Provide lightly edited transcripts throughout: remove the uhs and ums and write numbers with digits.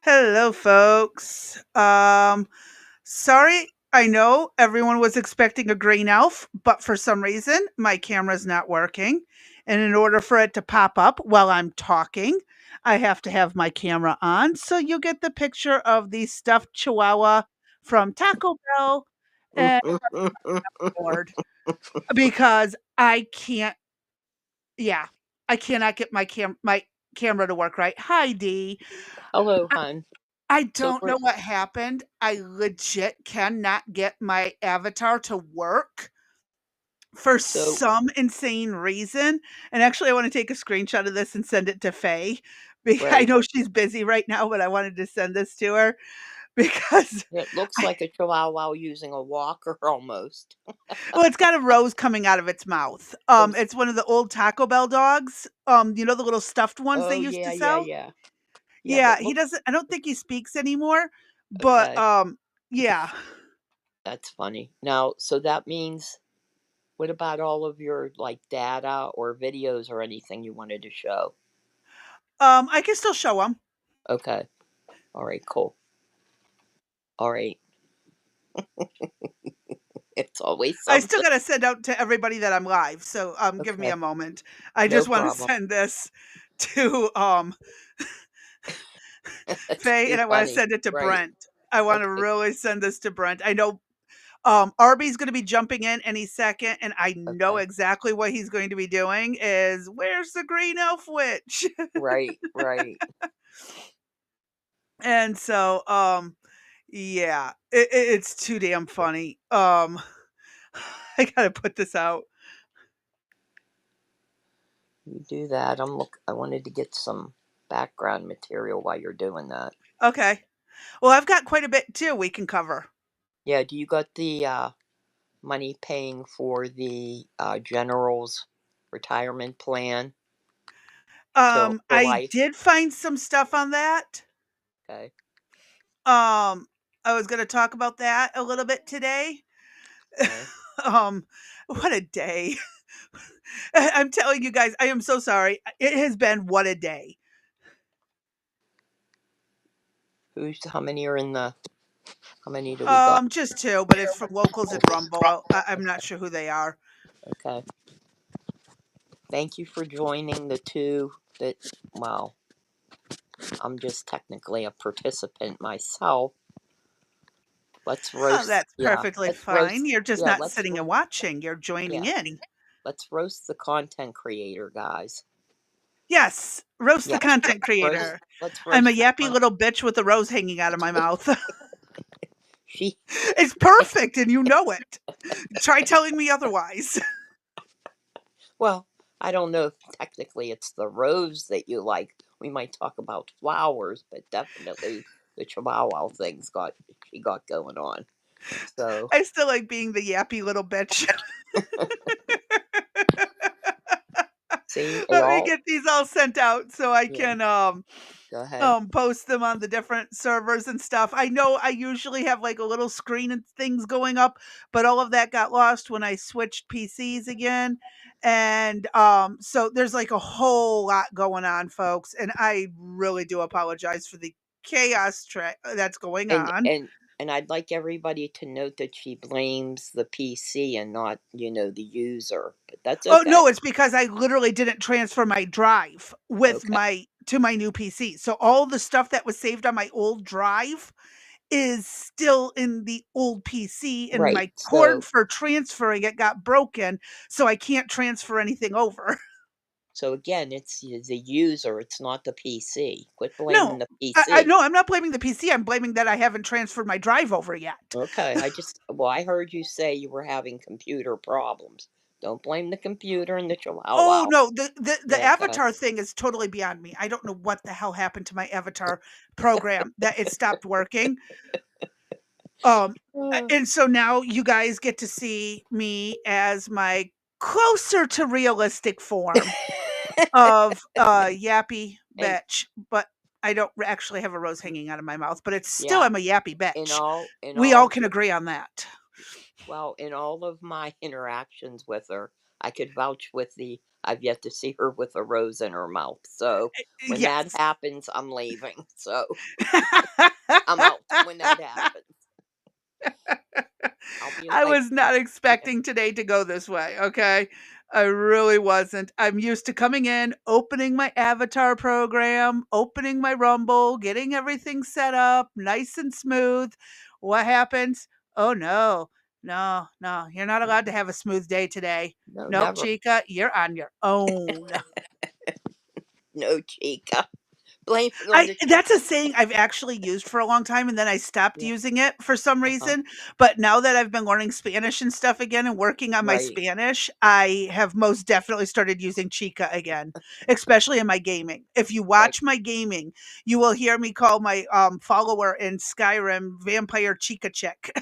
Hello, folks. Sorry, I know everyone was expecting a green elf, but for some reason my camera's not working. And in order for it to pop up while I'm talking, I have to have my camera on. So you get the picture of the stuffed chihuahua from Taco Bell and board because I can't, yeah, I cannot get my camera to work right. Hi, Dee. Hello, hon. I So don't we're know what happened. I legit cannot get my avatar to work for so some insane reason. And actually, I want to take a screenshot of this and send it to Faye because I right. know she's busy right now, but I wanted to send this to her because It looks I, like a chihuahua using a walker almost. well, it's got a rose coming out of its mouth. Those. It's one of the old Taco Bell dogs. The little stuffed ones they Oh used yeah, to yeah, sell. yeah, yeah. Yeah, But he look, doesn't. I don't think he speaks anymore, but okay, yeah. that's funny. Now, so that means, what about all of your like data or videos or anything you wanted to show? I can still show them. Okay, all right, cool. All right, it's always I still something. gotta send out to everybody that I'm live, so, give me Okay, a moment. I no just wanna problem. send this to, That's Faye, too and I wanna funny. send it to Right. Brent. I wanna Okay. really send this to Brent. I know, Arby's gonna be jumping in any second, and I know Okay. exactly what he's going to be doing is, "Where's the green elf witch?" Right. Right. And so, yeah, it's too damn funny. I gotta put this out. You do that. I wanted to get some background material while you're doing that. Okay. Well, I've got quite a bit too we can cover. Yeah, do you got the money paying for the general's retirement plan till for I life? did find some stuff on that. Okay. Um, I was gonna talk about that a little bit today. Okay. Um, what a day. I'm telling you guys, I am so sorry. It has been what a day. Who's how many are in the how many do we got? Just 2, but it's from locals at Rumble. I'm not sure who they are. Okay. Thank you for joining the two that well, I'm just technically a participant myself. Let's Oh, roast that's perfectly let's fine. You're just not let's sitting and watching, you're joining yeah, in. let's roast the content creator, guys. Yes, roast the Yeah. content Roast creator. let's I'm a roast the yappy little bitch with a rose hanging out of my mouth. she It's perfect, and you know it. Try telling me otherwise. well, I don't know if technically it's the rose that you like. We might talk about flowers, but definitely the chihuahua thing's got she got going on. So I still like being the yappy little bitch. see it Let me all get these all sent out so I yeah, can, go ahead. post them on the different servers and stuff. I know I usually have, like, a little screen and things going up, but all of that got lost when I switched PCs again, and, so there's, like, a whole lot going on, folks, and I really do apologize for the chaos that's going And on. and I'd like everybody to note that she blames the PC and not, the user. But that's Oh, okay. no, it's because I literally didn't transfer my drive with Okay. my to my new PC. So all the stuff that was saved on my old drive is still in the old PC, and Right. my cord So for transferring it got broken, so I can't transfer anything over. so again, it's the user, it's not the PC. Quit blaming No, the I PC. no, I'm not blaming the PC, I'm blaming that I haven't transferred my drive over yet. Okay, I heard you say you were having computer problems. Don't blame the computer and the Oh, chihuahua. no, the Okay, avatar thing is totally beyond me. I don't know what the hell happened to my avatar program that it stopped working. Um, uh, and so now you guys get to see me as my closer to realistic form of a yappy and bitch, but I don't actually have a rose hanging out of my mouth, but it's still yeah, I'm a yappy in bitch. all in We all all can agree on that. well, in all of my interactions with her, I could vouch with the I've yet to see her with a rose in her mouth. So when that Yes. happens, I'm leaving. So I'm out when that happens. I'll be I like, was not yeah, expecting today to go this way, okay? I really wasn't. I'm used to coming in, opening my avatar program, opening my Rumble, getting everything set up nice and smooth. What happens? Oh, no. No, no, you're not allowed to have a smooth day today. no, Nope, never. Chica, you're on your own. No, Chica. Blame it on the That's a chicken. saying I've actually used for a long time, and then I stopped Yeah. using it for some Uh-huh. reason, but now that I've been learning Spanish and stuff again and working on my Right. Spanish, I have most definitely started using chica again, especially in my gaming. If you Right. watch my gaming, you will hear me call my, follower in Skyrim Vampire Chica Chick.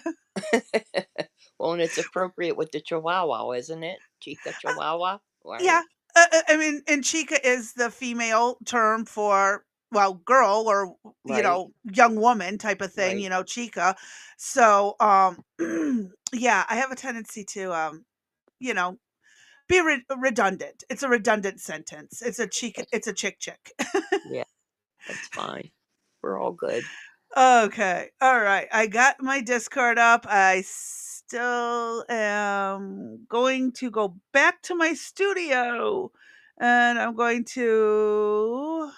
Well, and it's appropriate with the Chihuahua, isn't it? Chica Chihuahua, Yeah. right? I mean, and chica is the female term for, well, girl or, Right. young woman type of thing, Right. chica. So, yeah, I have a tendency to, you know, be redundant. It's a redundant sentence. It's a chick chick. Yeah, that's fine. We're all good. Okay. All right. I got my Discord up. I still am going to go back to my studio and I'm going to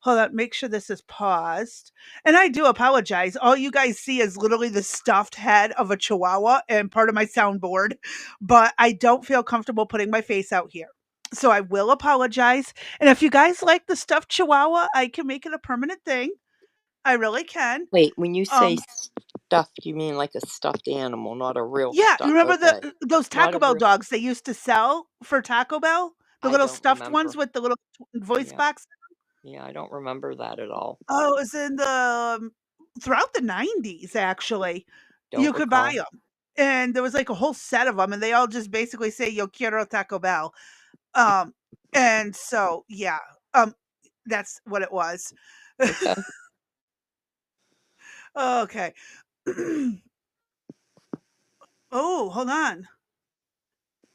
hold on, make sure this is paused. And I do apologize. All you guys see is literally the stuffed head of a chihuahua and part of my soundboard, but I don't feel comfortable putting my face out here. So I will apologize. And if you guys like the stuffed chihuahua, I can make it a permanent thing. I really can. Wait, when you say Um, stuffed, you mean like a stuffed animal, not a real yeah, you stuff. remember Okay. those Not Taco a Bell real. dogs they used to sell for Taco Bell? The I little don't stuffed ones remember. with the little voice Yeah. box? Yeah, I don't remember that at all. Oh, it was in the throughout the '90s, actually. You Don't could buy recall. them, and there was, like, a whole set of them, and they all just basically say, "Yo quiero Taco Bell." Um, and so, yeah, um, that's what it was. Okay. Okay. Oh, hold on.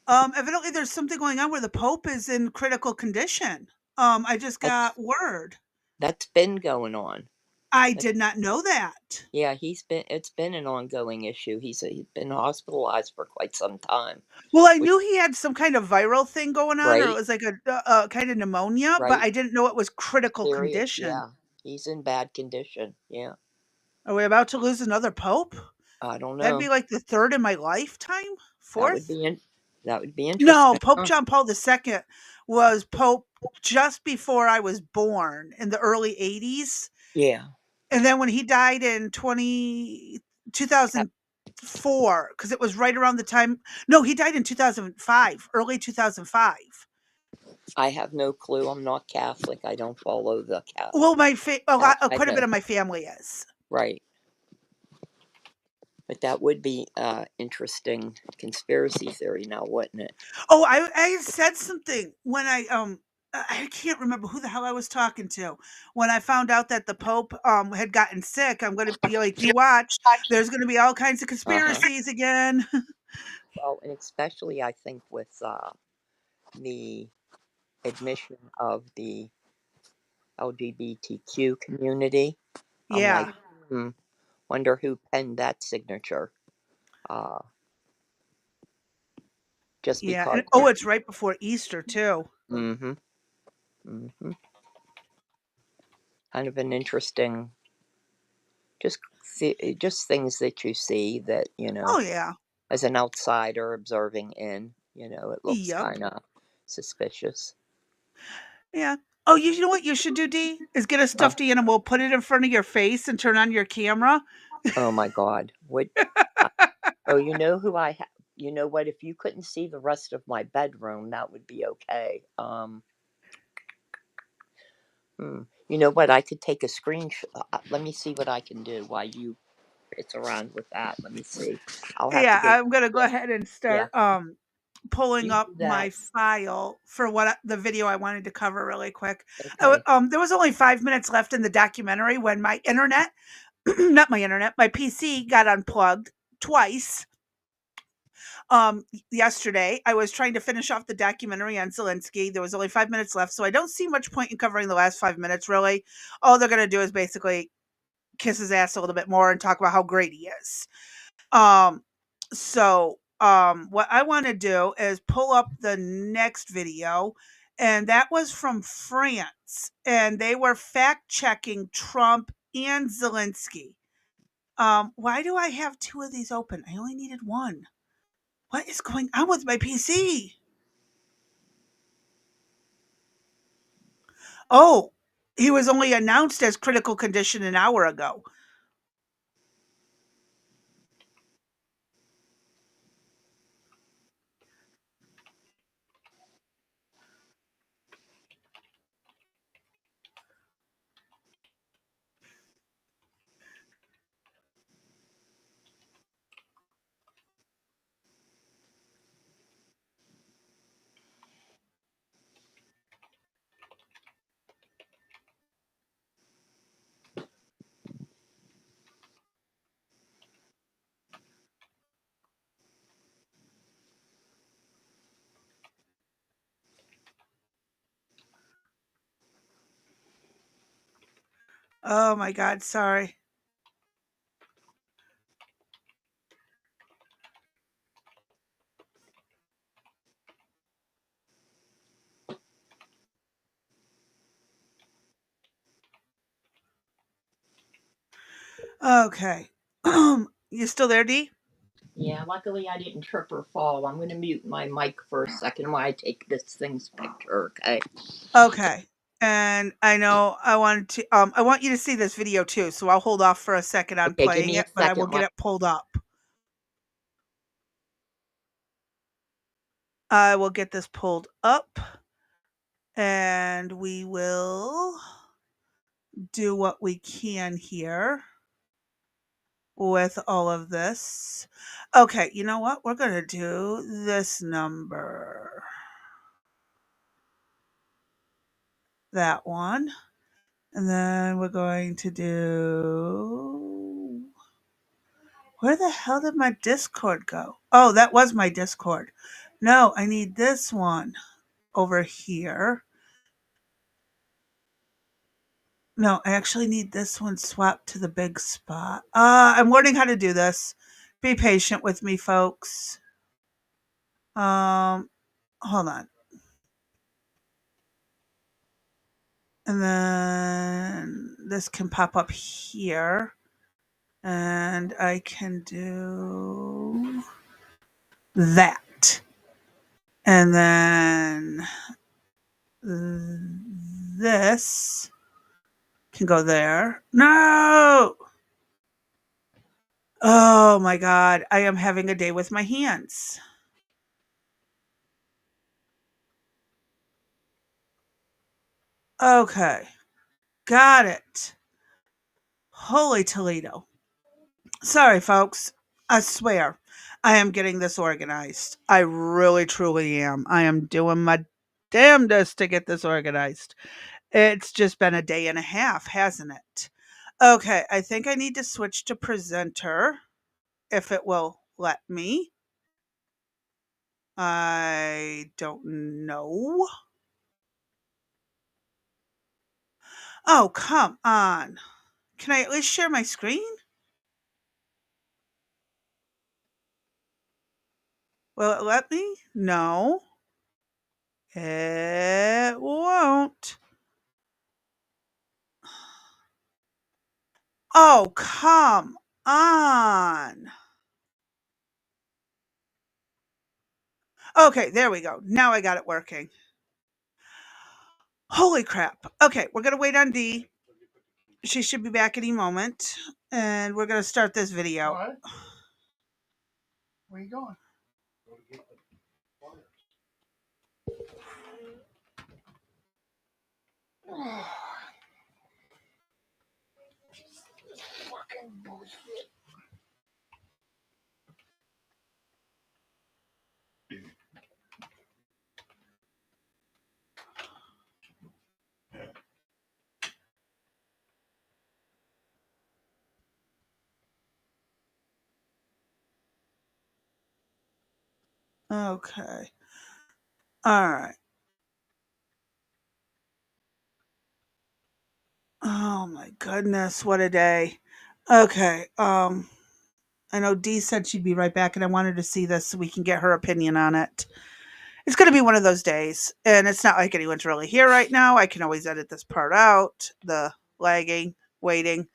Evidently there's something going on where the Pope is in critical condition. I just got That's word. that's been going on. I That's, did not know that. yeah, it's been an ongoing issue. He's been hospitalized for quite some time. Well, I Which knew he had some kind of viral thing going on, or it right, was like a kind of pneumonia, but right, I didn't know it was critical serious. condition. Yeah, he's in bad condition. Yeah, Are we about to lose another pope? I don't That'd be know. like the third in my lifetime? That would Fourth? be in, that would be No, interesting. Pope Huh? John Paul II was pope just before I was born in the early 80s. Yeah. And then when he died in two Yep. thousand four, because it was right around the time, no, he died in 2005, early 2005. I have no clue. I'm not Catholic. I don't follow the cat. Well, I quite a bit know. of my family is. Right. But that would be interesting conspiracy theory now, wouldn't it? Oh, I said something when I can't remember who the hell I was talking to when I found out that the Pope had gotten sick. I'm going to be like, you watch, there's going to be all kinds of Uh huh. conspiracies again. Well, and especially I think with the admission of the LGBTQ community, I'm like, Yeah, hmm, wonder who penned that signature. Uh, just yeah, because. and oh, it's right before Easter too. Mm-hmm. Mm-hmm. Kind of an interesting, just things that you see that Oh yeah, as an outsider observing in, it looks yep, kind of suspicious. yeah. Oh, you know what you should do, D? Is get a Huh? stuffed animal, put it in front of your face, and turn on your camera. Oh my God! What? I, oh, you know who I have? You know what? If you couldn't see the rest of my bedroom, that would be okay. Hmm. You know what? I could take a screenshot. Let me see what I can do while you it's around with that. Let me see. I'll have to Yeah, get. I'm gonna go Yeah, ahead and yeah. start pulling You up do my that. file for the video I wanted to cover really quick. Okay. There was only 5 minutes left in the documentary when my internet, not my internet, my PC got unplugged twice. Yesterday, I was trying to finish off the documentary on Zelensky. There was only 5 minutes left, so I don't see much point in covering the last 5 minutes, really. All they're going to do is basically kiss his ass a little bit more and talk about how great he is. Um, what I want to do is pull up the next video, and that was from France, and they were fact checking Trump and Zelensky. Why do I have two of these open? I only needed one. What is going on with my PC? Oh, he was only announced as critical condition an hour ago. Oh my God, sorry. Okay. You still there, D? Yeah, luckily I didn't trip or fall. I'm going to mute my mic for a second while I take this thing's picture, okay? Okay. And I know I want you to see this video too, so I'll hold off for a second on Okay, give playing me a it, but I will second. get it pulled up. I will get this pulled up and we will do what we can here with all of this. Okay, you know what? We're going to do this number. That one. And then we're going to do. Where the hell did my Discord go? Oh, that was my Discord. No, I need this one over here. No, I actually need this one swapped to the big spot. I'm learning how to do this. Be patient with me, folks. Hold on. And then this can pop up here. And I can do that. And then this can go there. No! Oh my God. I am having a day with my hands. Okay. Got it. Holy Toledo. Sorry, folks. I swear. I am getting this organized. I really, truly am. I am doing my damnedest to get this organized. It's just been a day and a half, hasn't it? Okay. I think I need to switch to presenter if it will let me. I don't know. Oh, come on. Can I at least share my screen? Will it let me? No. It won't. Oh, come on. Okay, there we go. Now I got it working. Holy crap. Okay, we're going to wait on D. She should be back any moment. And we're going to start this video. What? Where you going? Fucking bullshit. Okay. All right. Oh my goodness, what a day. Okay. I know Dee said she'd be right back, and I wanted to see this so we can get her opinion on it. It's going to be one of those days, and it's not like anyone's really here right now. I can always edit this part out, the lagging, waiting,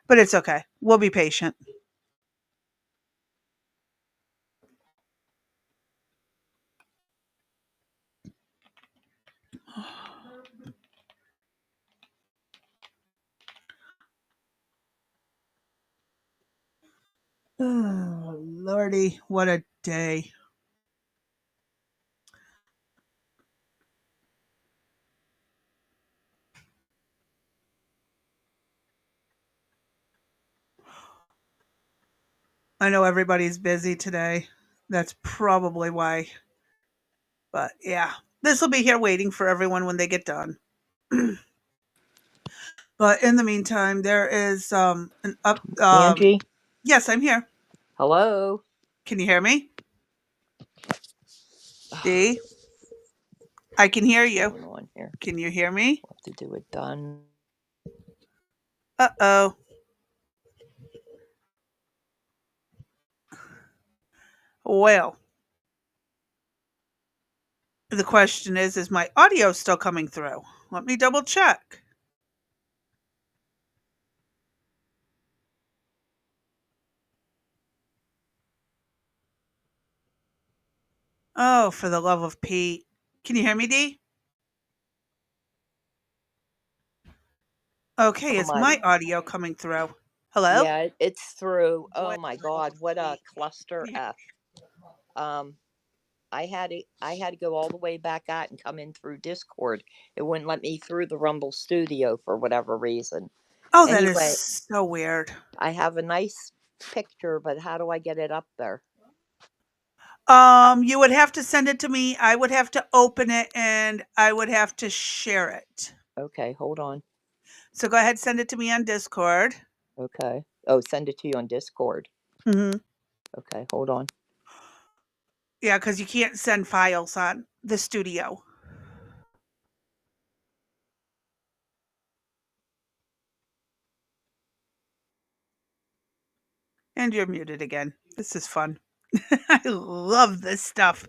but it's okay. We'll be patient. Oh, Lordy, what a day. I know everybody's busy today. That's probably why. But yeah, this will be here waiting for everyone when they get done. But in the meantime, there is an up. Angie, Yes, I'm here. hello. Can you hear me? Dee, I can hear What's you. going on here? Can you hear me? We'll have to do it done. Uh-oh. Well, the question is my audio still coming through? Let me double check. Oh, for the love of Pete. Can you hear me, Dee? Okay, Oh is my, my audio coming through? Hello? yeah, it's through. Boy, Oh my for the love God, of what a Pete. cluster Can you F. Um, I had to go all the way back out and come in through Discord. It wouldn't let me through the Rumble Studio for whatever reason. Oh, that is Anyway, so weird. I have a nice picture, but how do I get it up there? You would have to send it to me. I would have to open it and I would have to share it. Okay, hold on. So go ahead, send it to me on Discord. Okay. Oh, send it to you on Discord. Mm-hmm. Okay, hold on. Yeah, because you can't send files on the studio. And you're muted again. This is fun. I love this stuff.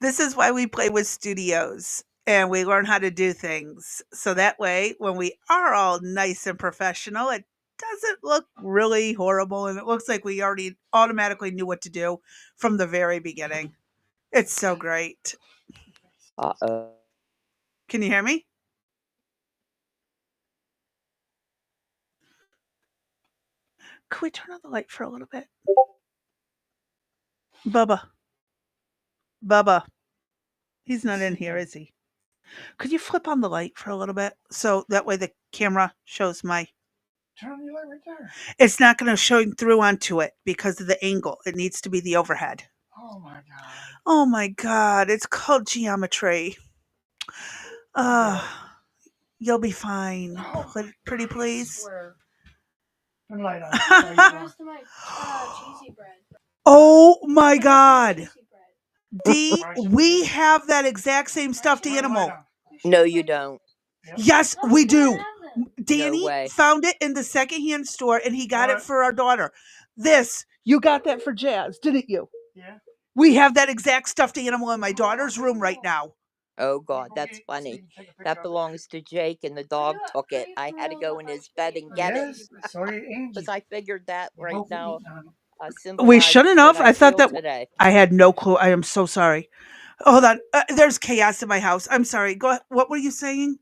This is why we play with studios and we learn how to do things. So that way, when we are all nice and professional, it doesn't look really horrible and it looks like we already automatically knew what to do from the very beginning. It's so great. Uh-oh. Can you hear me? Could we turn on the light for a little bit? Bubba. Bubba. He's not in here, is he? Could you flip on the light for a little bit so that way the camera shows my. Turn on your light right there. It's not going to show through onto it because of the angle. It needs to be the overhead. Oh my god. Oh my God. It's called geometry. Uh, you'll be fine. No. Pretty I please. swear. Turn the light on. There you go. Where's my cheesy bread? Oh my God. Cheesy bread. D, we have that exact same stuffed Turn the light animal. on. No, you don't. Yep. Yes, No, we we don't do. have them. Danny way. found it in the secondhand store and he got it What? for our daughter. This, you got that for Jazz, didn't you? Yeah. We have that exact stuffed animal in my daughter's room right now. Oh God, Go that's get it so you funny. can take a picture That of it. belongs to Jake, and the dog took How it. do you I had to throw go the in his ice bed cream and on get it Yes. So did Angie. because I figured that They right both were now eating on it. We symbolizes shouldn't what have. I I thought feel that today. I had no clue. I am so sorry. Hold on. There's chaos in my house. I'm sorry. Go ahead. What were you saying?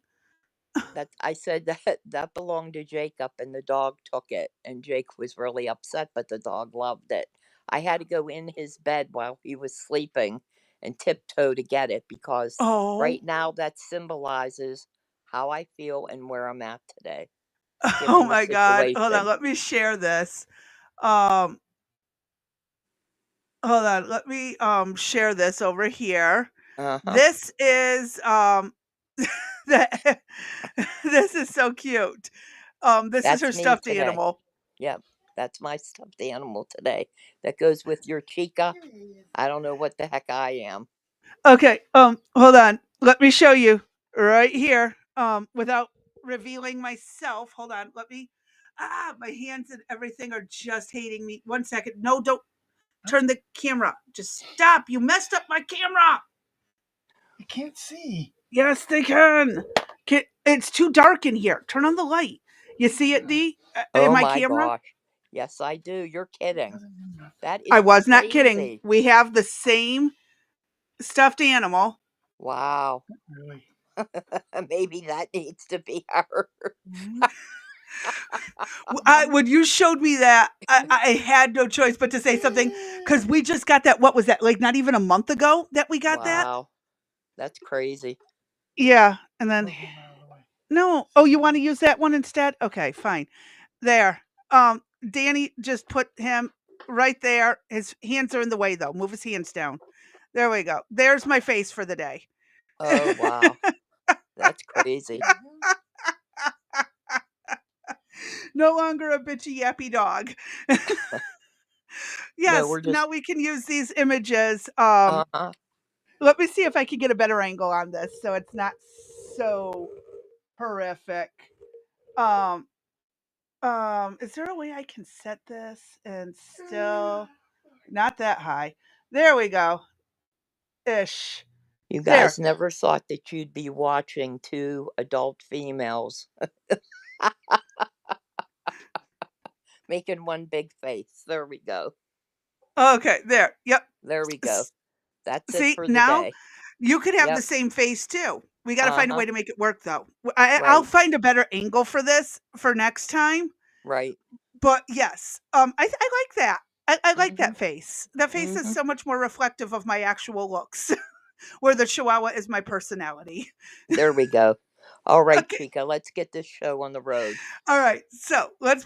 That I said that belonged to Jacob, and the dog took it, and Jake was really upset, but the dog loved it. I had to go in his bed while he was sleeping and tiptoe to get it because Oh. right now that symbolizes how I feel and where I'm at today, Oh given the my God. Hold on. situation. Let me share this. Um, hold on. Let me share this over here. Uh huh. This is that this is so cute. This is That's her me stuffed today. animal. Yep. That's my stuffed animal today. That goes with your Chica. I don't know what the heck I am. Okay, hold on. Let me show you right here. Without revealing myself. Hold on. Let me. My hands and everything are just hating me. 1 second. No, don't turn the camera. Just stop. You messed up my camera. I can't see. Yes, they can. It's too dark in here. Turn on the light. You see it, D? In Oh my my camera? gosh. Yes, I do. You're kidding. Doesn't do nothing. That I is was not kidding. crazy. We have the same stuffed animal. Wow. Really. Maybe that needs to be her. When you showed me that, I had no choice but to say something because we just got that. What was that? Like not even a month ago that we got that? Wow. That's crazy. Yeah. And then, Move him out of the way. no. Oh, you want to use that one instead? Okay, fine. There. Danny just put him right there. His hands are in the way though. Move his hands down. There we go. There's my face for the day. Oh, wow. That's crazy. No longer a bitchy yappy dog. No, Yes, we're just now we can use these images. uh-huh. Let me see if I can get a better angle on this so it's not so horrific. Um, is there a way I can set this and still not that high? There we go. Ish. You There. guys never thought that you'd be watching two adult females making one big face. There we go. Okay, there. Yep. There we go. That's it See, for the now day. you could have the Yep. same face too. We got to find a Uh-huh. way to make it work though. I'll Right. find a better angle for this for next time. Right. But yes, I like that. I like Mm-hmm. that face. That face is Mm-hmm. so much more reflective of my actual looks, where the Chihuahua is my personality. There we go. All right, Okay, Chica, let's get this show on the road. all right. So let's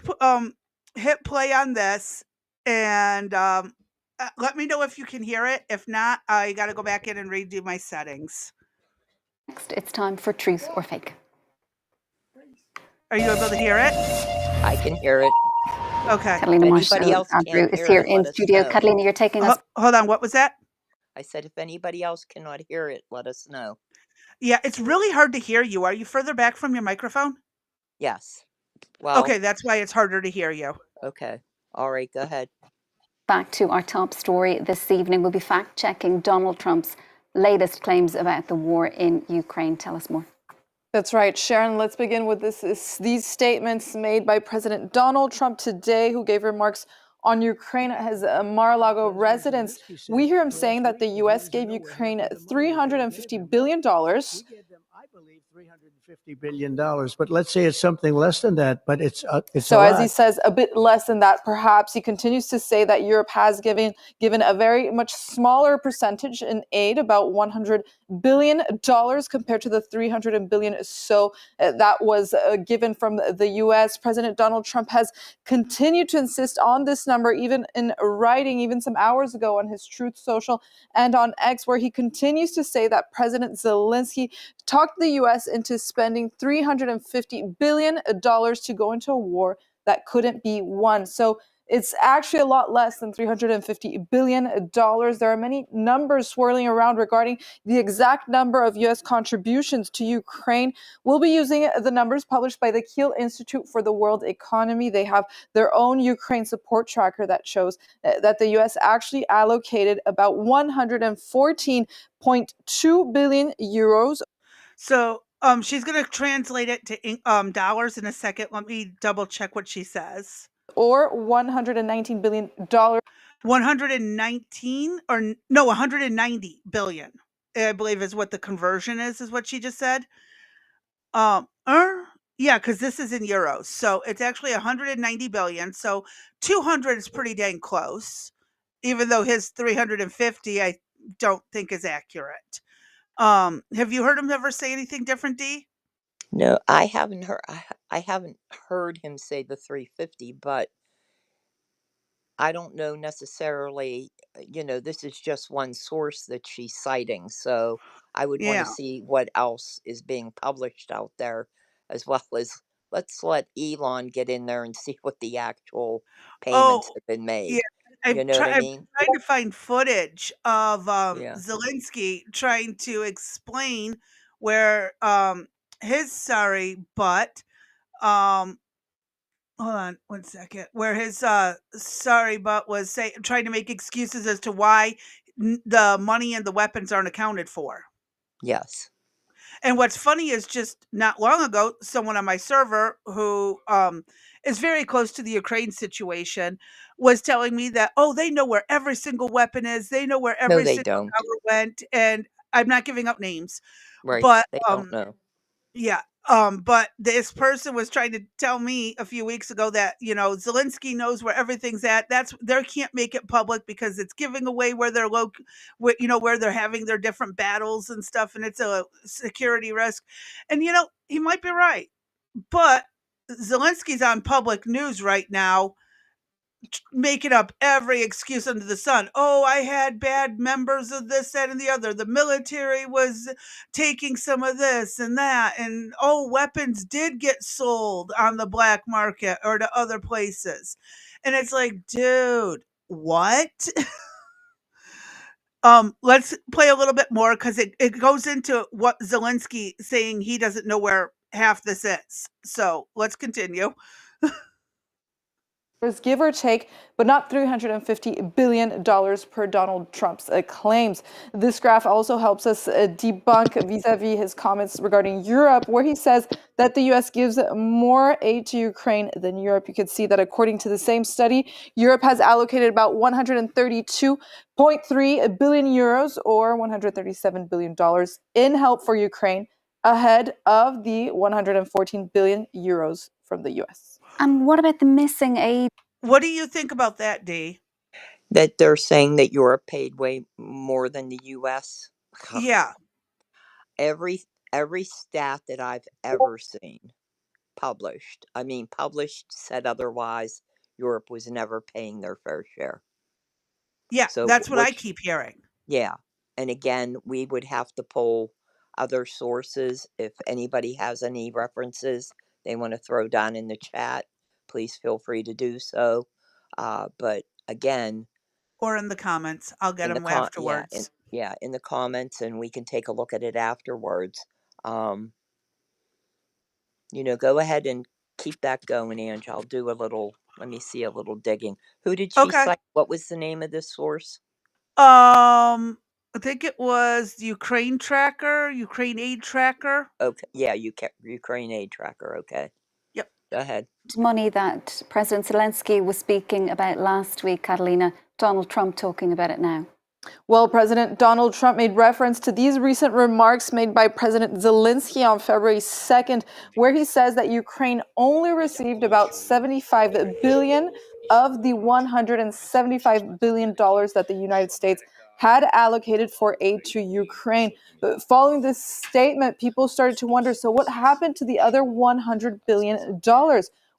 hit play on this, and let me know if you can hear it. If not, I got to go back in and redo my settings. Next, it's time for Truth or Fake. Are you able to hear it? I can hear it. Okay. If Catalina anybody Marshall else Andrew can't is hear here it, in let us studio. know. Catalina, you're taking us. Hold on. What was that? I said if anybody else cannot hear it, let us know. Yeah, it's really hard to hear you. Are you further back from your microphone? Yes. Well, Okay, that's why it's harder to hear you. okay. All right, go ahead. Back to our top story this evening. We'll be fact-checking Donald Trump's latest claims about the war in Ukraine. Tell us more. That's right, Sharon. Let's begin with these statements made by President Donald Trump today, who gave remarks on Ukraine at his Mar-a-Lago residence. We hear him saying that the U.S. gave Ukraine $350 billion. I believe $350 billion, but let's say it's something less than that, but it's So, a as he lot. says, a bit less than that, perhaps. He continues to say that Europe has given a very much smaller percentage in aid, about $100 billion compared to the $300 billion so that was given from the U.S. President Donald Trump has continued to insist on this number, even in writing, even some hours ago on his Truth Social and on X, where he continues to say that President Zelensky talked the U.S. into spending $350 billion to go into a war that couldn't be won. So it's actually a lot less than $350 billion. There are many numbers swirling around regarding the exact number of U.S. contributions to Ukraine. We'll be using the numbers published by the Kiel Institute for the World Economy. They have their own Ukraine support tracker that shows that the U.S. actually allocated about 114.2 billion euros. So, she's gonna translate it to dollars in a second. Let me double check what she says. Or $119 billion. 119 or no, 190 billion. I believe is what the conversion is what she just said. Yeah, because this is in euros, so it's actually 190 billion. So 200 is pretty dang close, even though his 350 I don't think is accurate. Have you heard him ever say anything different, D? No, I haven't heard. I haven't heard him say the 350, but I don't know necessarily. This is just one source that she's citing, so I would want to Yeah. see what else is being published out there, as well as let's let Elon get in there and see what the actual payments Oh, have been yeah. made. You know what I I've mean? tried to find footage of, Yeah. Zelensky trying to explain where, his sorry butt, um hold on one second, where his, sorry butt was trying to make excuses as to why the money and the weapons aren't accounted for. Yes. And what's funny is just not long ago, someone on my server who is very close to the Ukraine situation was telling me that, oh, they know where every single weapon is. They know where No, every they single don't. dollar went. And I'm not giving up names, Right. but They don't know. yeah. But this person was trying to tell me a few weeks ago that, Zelensky knows where everything's at. They can't make it public because it's giving away where where they're having their different battles and stuff, and it's a security risk. And he might be right. But Zelensky's on public news right now making up every excuse under the sun. Oh, I had bad members of this, that, and the other. The military was taking some of this and that. And oh, weapons did get sold on the black market or to other places. And it's like, dude, what? Let's play a little bit more because it goes into what Zelensky saying he doesn't know where half this is. So let's continue. Give or take, but not $350 billion per Donald Trump's claims. This graph also helps us debunk vis-a-vis his comments regarding Europe, where he says that the U.S. gives more aid to Ukraine than Europe. You could see that according to the same study, Europe has allocated about 132.3 billion euros or $137 billion in help for Ukraine, ahead of the 114 billion euros from the U.S. And what about the missing aid? What do you think about that, Dee? That they're saying that Europe paid way more than the US. Yeah. every every stat that I've ever seen published said otherwise. Europe was never paying their fair share. Yeah, So that's what I which keep hearing. yeah. And again, we would have to pull other sources. If anybody has any references they want to throw down in the chat, please feel free to do so. But again, Or in the comments. I'll get in the them afterwards. in the comments, and we can take a look at it afterwards. Um, go ahead and keep that going, Ange. I'll do a little. Let me see a little digging. Who did she Okay. cite? What was the name of this source? I think it was Ukraine Tracker, Ukraine Aid Tracker. Okay, yeah, Ukraine Aid Tracker. Okay, Yep. go ahead. Money that President Zelensky was speaking about last week, Catalina. Donald Trump talking about it now. Well, President Donald Trump made reference to these recent remarks made by President Zelensky on February 2nd, where he says that Ukraine only received about $75 billion of the $175 billion that the United States had allocated for aid to Ukraine. But following this statement, people started to wonder, so what happened to the other $100 billion?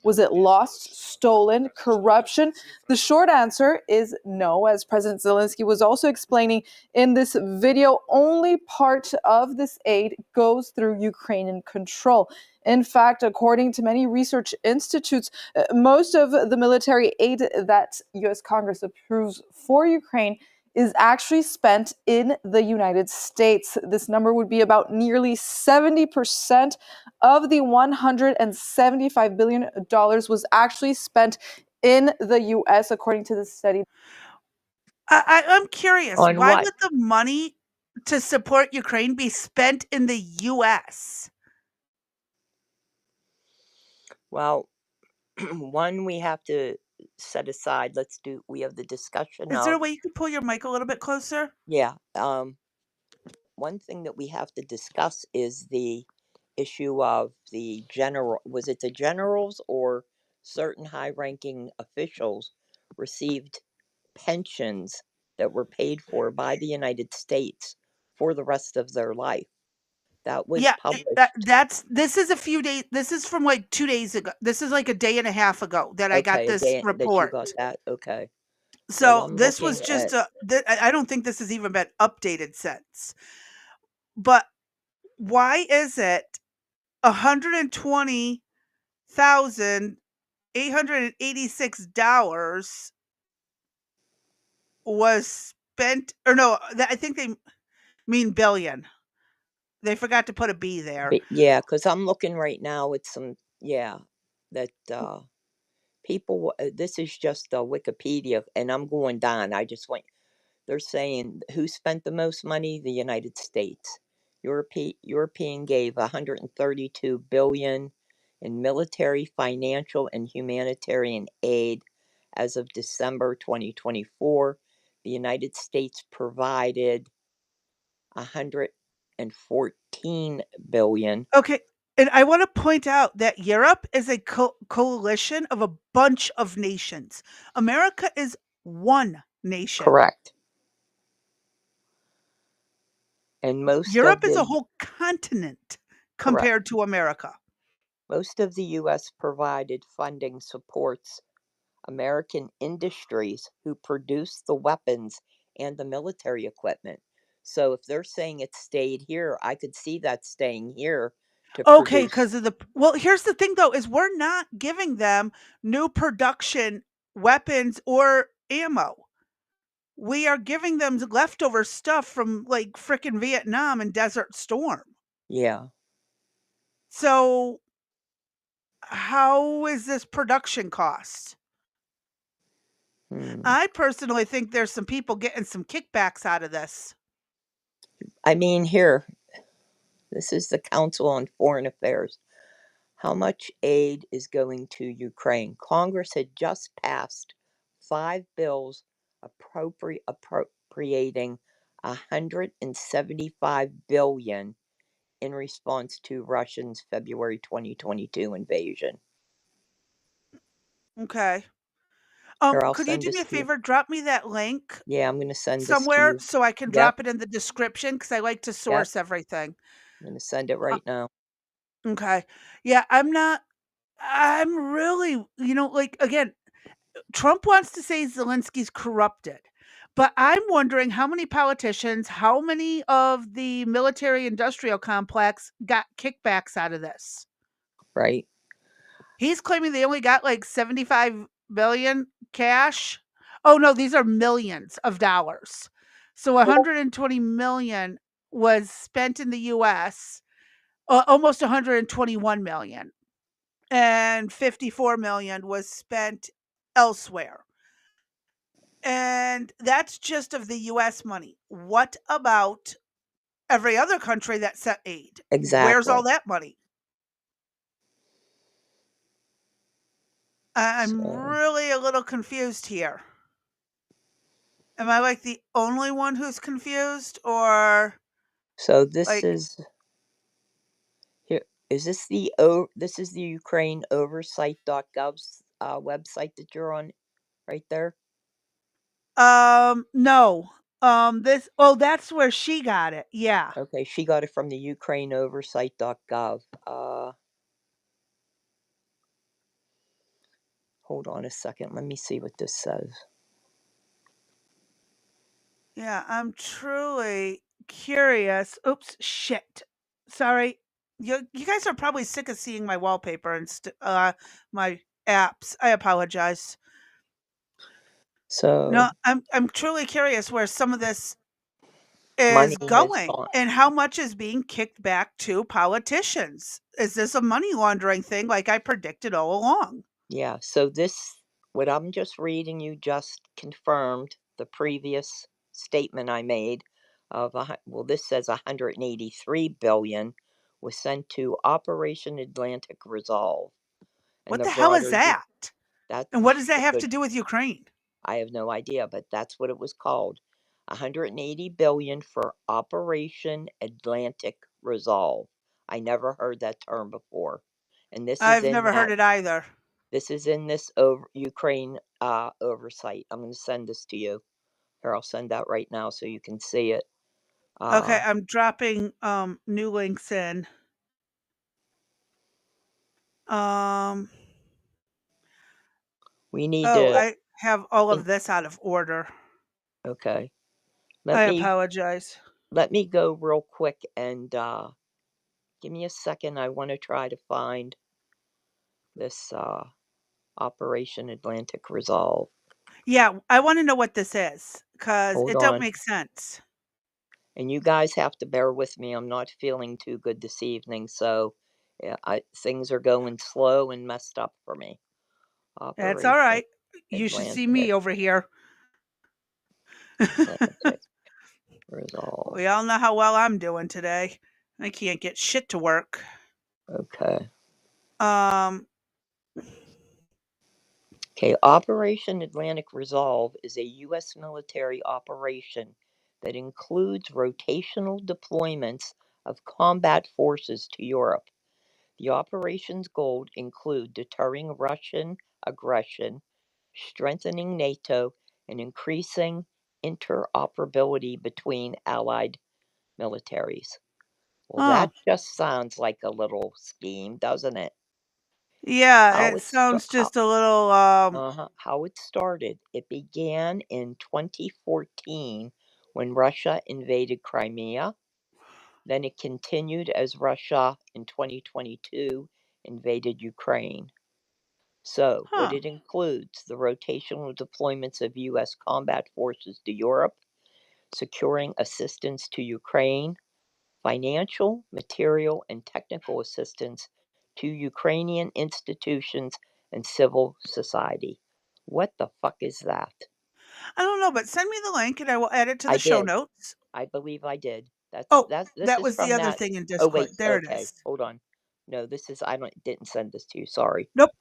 Was it lost, stolen, corruption? The short answer is no, as President Zelensky was also explaining in this video. Only part of this aid goes through Ukrainian control. In fact, according to many research institutes, most of the military aid that U.S. Congress approves for Ukraine is actually spent in the United States. This number would be about nearly 70% of the $175 billion was actually spent in the U.S., according to this study. I'm curious. On Why what? would the money to support Ukraine be spent in the U.S.? Well, one we have to set aside. We have the discussion Is there a of way you could pull your mic a little bit closer? yeah. One thing that we have to discuss is the issue of the general. Was it the generals or certain high-ranking officials received pensions that were paid for by the United States for the rest of their life? That was Yeah, published. this is a few days. This is from like 2 days ago. This is like a day and a half ago that I got Okay, a this day that you report. got that. Okay. Well, So I'm this was looking just at I don't think this has even been updated since. But why is it 120 $1,886 was spent, or no, I think they mean billion. They forgot to put a B there. But yeah, because I'm looking right now at some, yeah, that people, this is just Wikipedia, and I'm going down. I just went, they're saying who spent the most money? The United States. European gave 132 billion in military, financial, and humanitarian aid as of December 2024. The United States provided 114 billion. Okay, and I want to point out that Europe is a coalition of a bunch of nations. America is one nation. Correct. And most of Europe is a the whole continent correct. compared to America. Most of the U.S. provided funding supports American industries who produce the weapons and the military equipment. So if they're saying it stayed here, I could see that staying here to Okay, produce. because of the well, here's the thing though, is we're not giving them new production weapons or ammo. We are giving them leftover stuff from like frickin' Vietnam and Desert Storm. Yeah. So how is this production cost? Hmm. I personally think there's some people getting some kickbacks out of this. I mean, here, this is the Council on Foreign Affairs. How much aid is going to Ukraine? Congress had just passed 5 bills appropriating 175 billion in response to Russia's February 2022 invasion. Okay. Here, I'll Could you send do me this a to you. favor? Drop me that link Yeah, I'm going to send this to somewhere you. so I can Yep, drop it in the description because I like to yep. source everything. I'm going to send it Uh, right now. okay. Yeah, I'm really, like, again, Trump wants to say Zelensky's corrupted. But I'm wondering how many politicians, how many of the military industrial complex got kickbacks out of this? Right? He's claiming they only got like 75 billion cash. Oh no, these are millions of dollars. So 120 million was spent in the US, almost 121 million, and 54 million was spent elsewhere. And that's just of the US money. What about every other country that sent aid? Where's all Exactly. that money? I'm So, really a little confused here. Am I like the only one who's confused, or so this like is here. Is this this is the Ukraine oversight.gov's website that you're on right there? no. This oh that's where she got it. Yeah. Okay, she got it from the Ukraine oversight.gov. Hold on a second. Let me see what this says. Yeah, I'm truly curious. Oops, shit. Sorry. You guys are probably sick of seeing my wallpaper and my apps. I apologize. So No, I'm truly curious where some of this is money has going gone. and how much is being kicked back to politicians. Is this a money laundering thing like I predicted all along? Yeah. So this, what I'm just reading you, just confirmed the previous statement I made of well, this says 183 billion was sent to Operation Atlantic Resolve and What the the hell is broader that? that's And what does that a have to good. do with Ukraine? I have no idea, but that's what it was called. 180 billion for Operation Atlantic Resolve. I never heard that term before. And I've never heard it either. this is in this Ukraine oversight. I'm going to send this to you. Here, I'll send that right now so you can see it. Okay, Uh I'm dropping new links in. Um we need oh, to I have all of think, this out of order. okay. I Let me apologize. go real quick and give me a second. I want to try to find this Operation Atlantic Resolve. Yeah, I want to know what this is because Hold it don't on. make sense. And you guys have to bear with me. I'm not feeling too good this evening, so yeah, things are going slow and messed up for me. That's all Operation right. You should see Atlantic me over here. Resolve. We all know how well I'm doing today. I can't get shit to work. Okay. Um, Okay, Operation Atlantic Resolve is a U.S. military operation that includes rotational deployments of combat forces to Europe. The operation's goals include deterring Russian aggression, strengthening NATO, and increasing interoperability between allied militaries. Well, oh, that just sounds like a little scheme, doesn't it? yeah, How it it sta- sounds just a little, how it started. It began in 2014 when Russia invaded Crimea. Then it continued as Russia in 2022 invaded Ukraine. So, what huh. it includes the rotational deployments of U.S. combat forces to Europe, securing assistance to Ukraine, financial, material, and technical assistance to Ukrainian institutions and civil society. What the fuck is that? I don't know, but send me the link and I will add it to I the show did. notes. I believe I did. Oh, This that is was the from other that. thing in Oh wait, Discord. There it okay, is. hold on. No, this is I didn't send this to you. Sorry. Nope.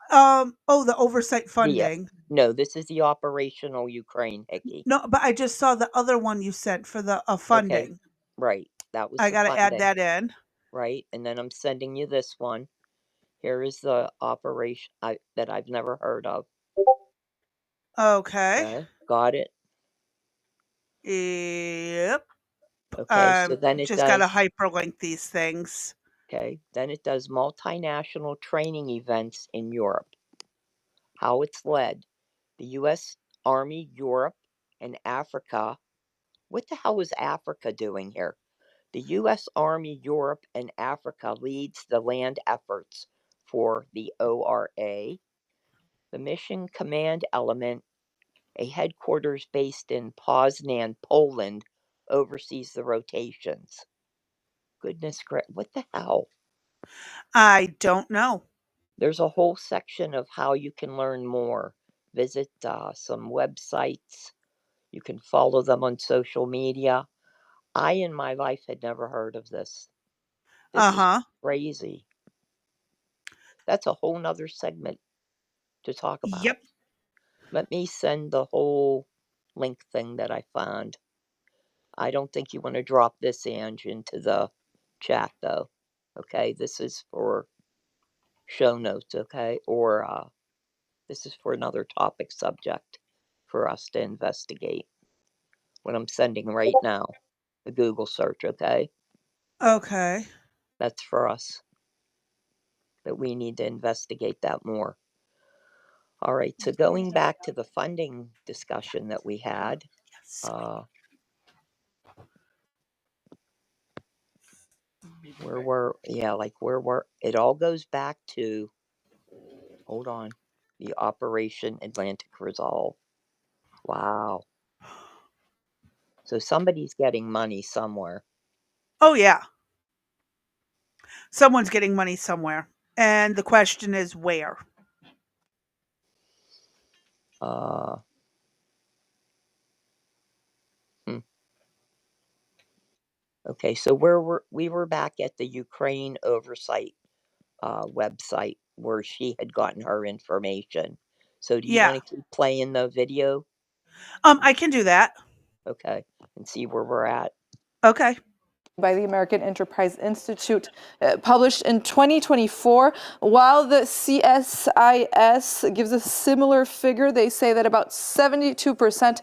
Oh, the oversight The funding. no, this is the operational Ukraine hickey. No, but I just saw the other one you sent for the Okay, funding. right. That was I the got to add funding, that in. right? And then I'm sending you this one. Here is the operation that I've never heard of. Okay. Okay, got it. Yep. Okay, so then it Just got to does. hyperlink these things. Okay, then it does multinational training events in Europe. How it's led: the U.S. Army Europe and Africa. What the hell is Africa doing here? The U.S. Army Europe and Africa leads the land efforts for the ORA. The Mission Command Element, a headquarters based in Poznan, Poland, oversees the rotations. Goodness gracious, what the hell? I don't know. There's a whole section of how you can learn more. Visit some websites. You can follow them on social media. I, in my life, had never heard of this. This is Uh-huh. crazy. That's a whole nother segment to talk about. Yep. Let me send the whole link thing that I found. I don't think you want to drop this, Ange, into the chat, though. Okay, this is for show notes, okay? Or this is for another topic subject for us to investigate. What I'm sending right now, the Google search, okay? Okay. That's for us. That we need to investigate that more. All right, so going back to the funding discussion that we had, Yes. it all goes back to, hold on, the Operation Atlantic Resolve. Wow. So somebody's getting money somewhere. Oh, yeah. Someone's getting money somewhere. And the question is where? Uh, hmm. Okay, so we were back at the Ukraine Oversight website where she had gotten her information. So do you Yeah. want to keep playing the video? I can do that. Okay, and see where we're at. Okay. By the American Enterprise Institute, published in 2024. While the CSIS gives a similar figure, they say that about 72%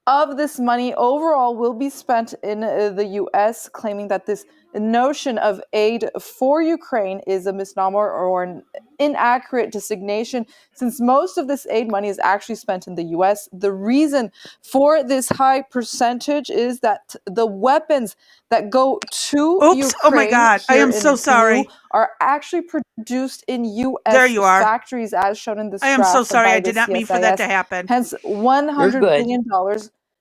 of this money overall will be spent in the U.S., claiming that this notion of aid for Ukraine is a misnomer or an inaccurate designation since most of this aid money is actually spent in the US. The reason for this high percentage is that the weapons that go to Oops. Ukraine Oh my God. I here am in so blue sorry. are actually produced in There US you are. factories, as shown in this I am so graph sorry. by I the did not mean for that to CSIS. happen. Hence, You're $100 good. billion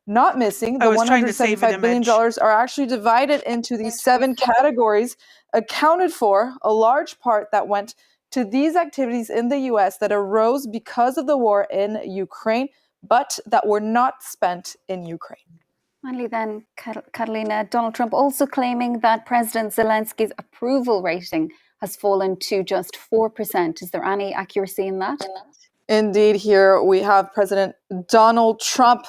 not missing. I The was trying to save an $175 billion image. are actually divided into these 7 categories, accounted for a large part that went to these activities in the US that arose because of the war in Ukraine, but that were not spent in Ukraine. Finally then, Catalina, Donald Trump also claiming that President Zelensky's approval rating has fallen to just 4%. Is there any accuracy in that? Indeed, here we have President Donald Trump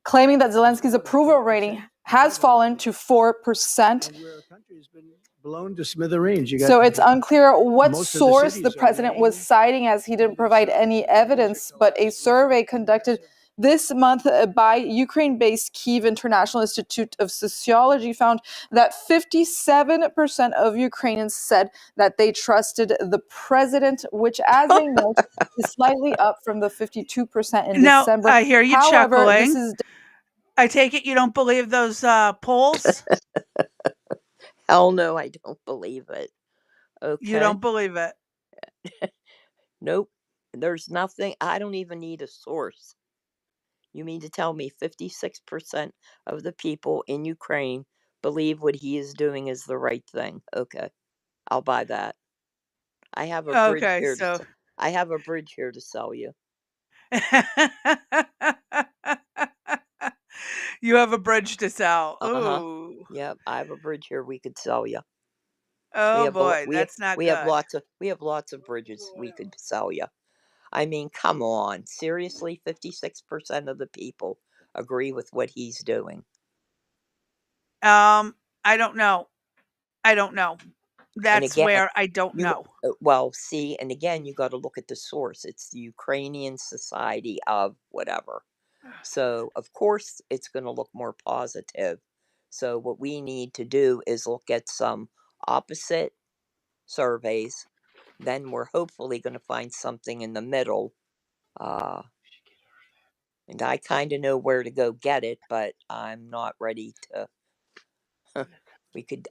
claiming that Zelensky's approval rating has fallen to 4%. Where our country has been blown to smithereens. So it's unclear what most of the source the cities are president was now- citing, as he didn't provide any evidence, but a survey conducted this month by Ukraine-based Kyiv International Institute of Sociology found that 57% of Ukrainians said that they trusted the president, which, as they note, is slightly up from the 52% in Now, December. I hear you However, this chuckling. is I take it you don't believe those polls? Hell no, I don't believe it. Okay. You don't believe it. Nope. There's nothing. I don't even need a source. You mean to tell me 56% of the people in Ukraine believe what he is doing is the right thing? Okay. I'll buy that. I have a bridge Okay, here so to I have a bridge here to sell you. you have a bridge to sell. Uh-huh. Ooh. Yep, I have a bridge here we could sell you. Oh boy, that's not we good. have lots of bridges we could sell you. I mean, come on. Seriously, 56% of the people agree with what he's doing. I don't know. I don't know. That's again, where I don't know. Well, see, and again, you got to look at the source. It's the Ukrainian Society of whatever. So, of course, it's going to look more positive. So, what we need to do is look at some opposite surveys. Then we're hopefully going to find something in the middle. And I kind of know where to go get it, but I'm not ready to.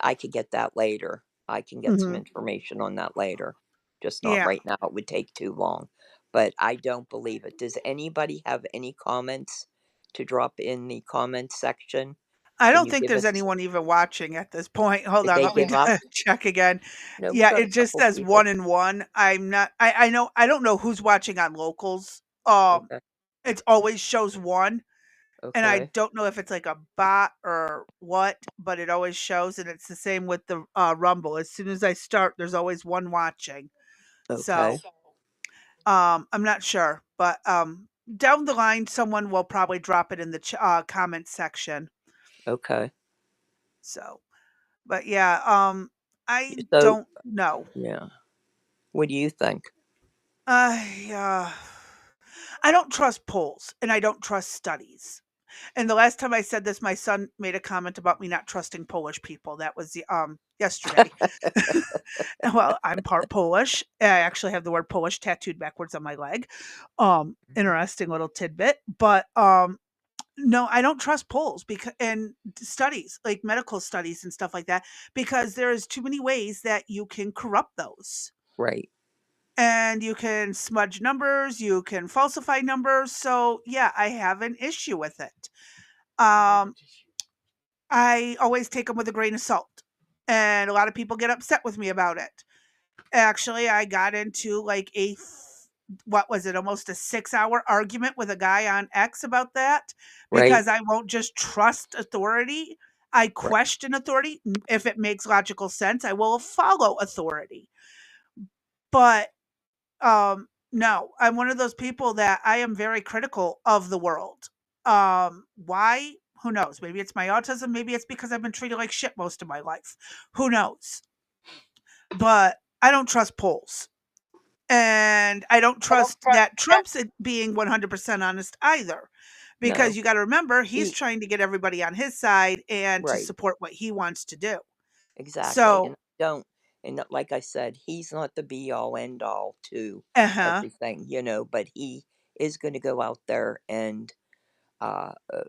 I could get that later. I can get some information on that later. Just not Yeah. right now. It would take too long. But I don't believe it. Does anybody have any comments to drop in the comments section? I Can don't you think give there's us- anyone even watching at this point. Hold Did on, they let me give up? check again. No, we Yeah, got a it just couple says people. 1 and 1. I'm not. I know. I don't know who's watching on locals. Okay. It always shows 1, and I Okay. don't know if it's like a bot or what, but it always shows, and it's the same with the Rumble. As soon as I start, there's always 1 watching. Okay. So, I'm not sure, but down the line, someone will probably drop it in the comment section. Okay. So, but yeah, I So- don't know. Yeah. What do you think? I don't trust polls and I don't trust studies. And the last time I said this, my son made a comment about me not trusting Polish people. That was the yesterday. Well, I'm part Polish. I actually have the word Polish tattooed backwards on my leg. Interesting little tidbit. But no, I don't trust polls and studies, like medical studies and stuff like that, because there's too many ways that you can corrupt those. Right. And you can smudge numbers, you can falsify numbers. So yeah, I have an issue with it. I always take them with a grain of salt. And a lot of people get upset with me about it. Actually, I got into like what was it, almost a 6-hour argument with a guy on X about that, because I won't just trust authority. I question authority. If it makes logical sense, I will follow authority. But no, I'm one of those people that I am very critical of the world. Why? Who knows? Maybe it's my autism. Maybe it's because I've been treated like shit most of my life. Who knows? But I don't trust polls. And I don't trust that Trump's being 100% honest either. Because No. you got to remember, he's trying to get everybody on his side and to Right. support what he wants to do. Exactly. So, And And like I said, he's not the be all end all to Uh-huh. everything, but he is going to go out there and, uh, uh,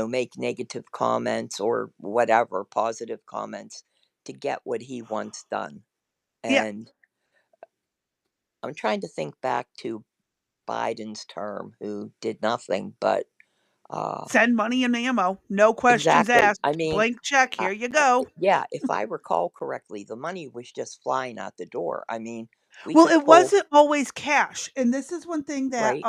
make negative comments or whatever, positive comments to get what he wants done. Yeah. And I'm trying to think back to Biden's term, who did nothing but, uh, Send money and ammo. No questions exactly. asked. I mean, Blank check. uh, Here you go. yeah, if I recall correctly, the money was just flying out the door. I mean, we Well, could it pull, wasn't always cash, and this is one thing that, right,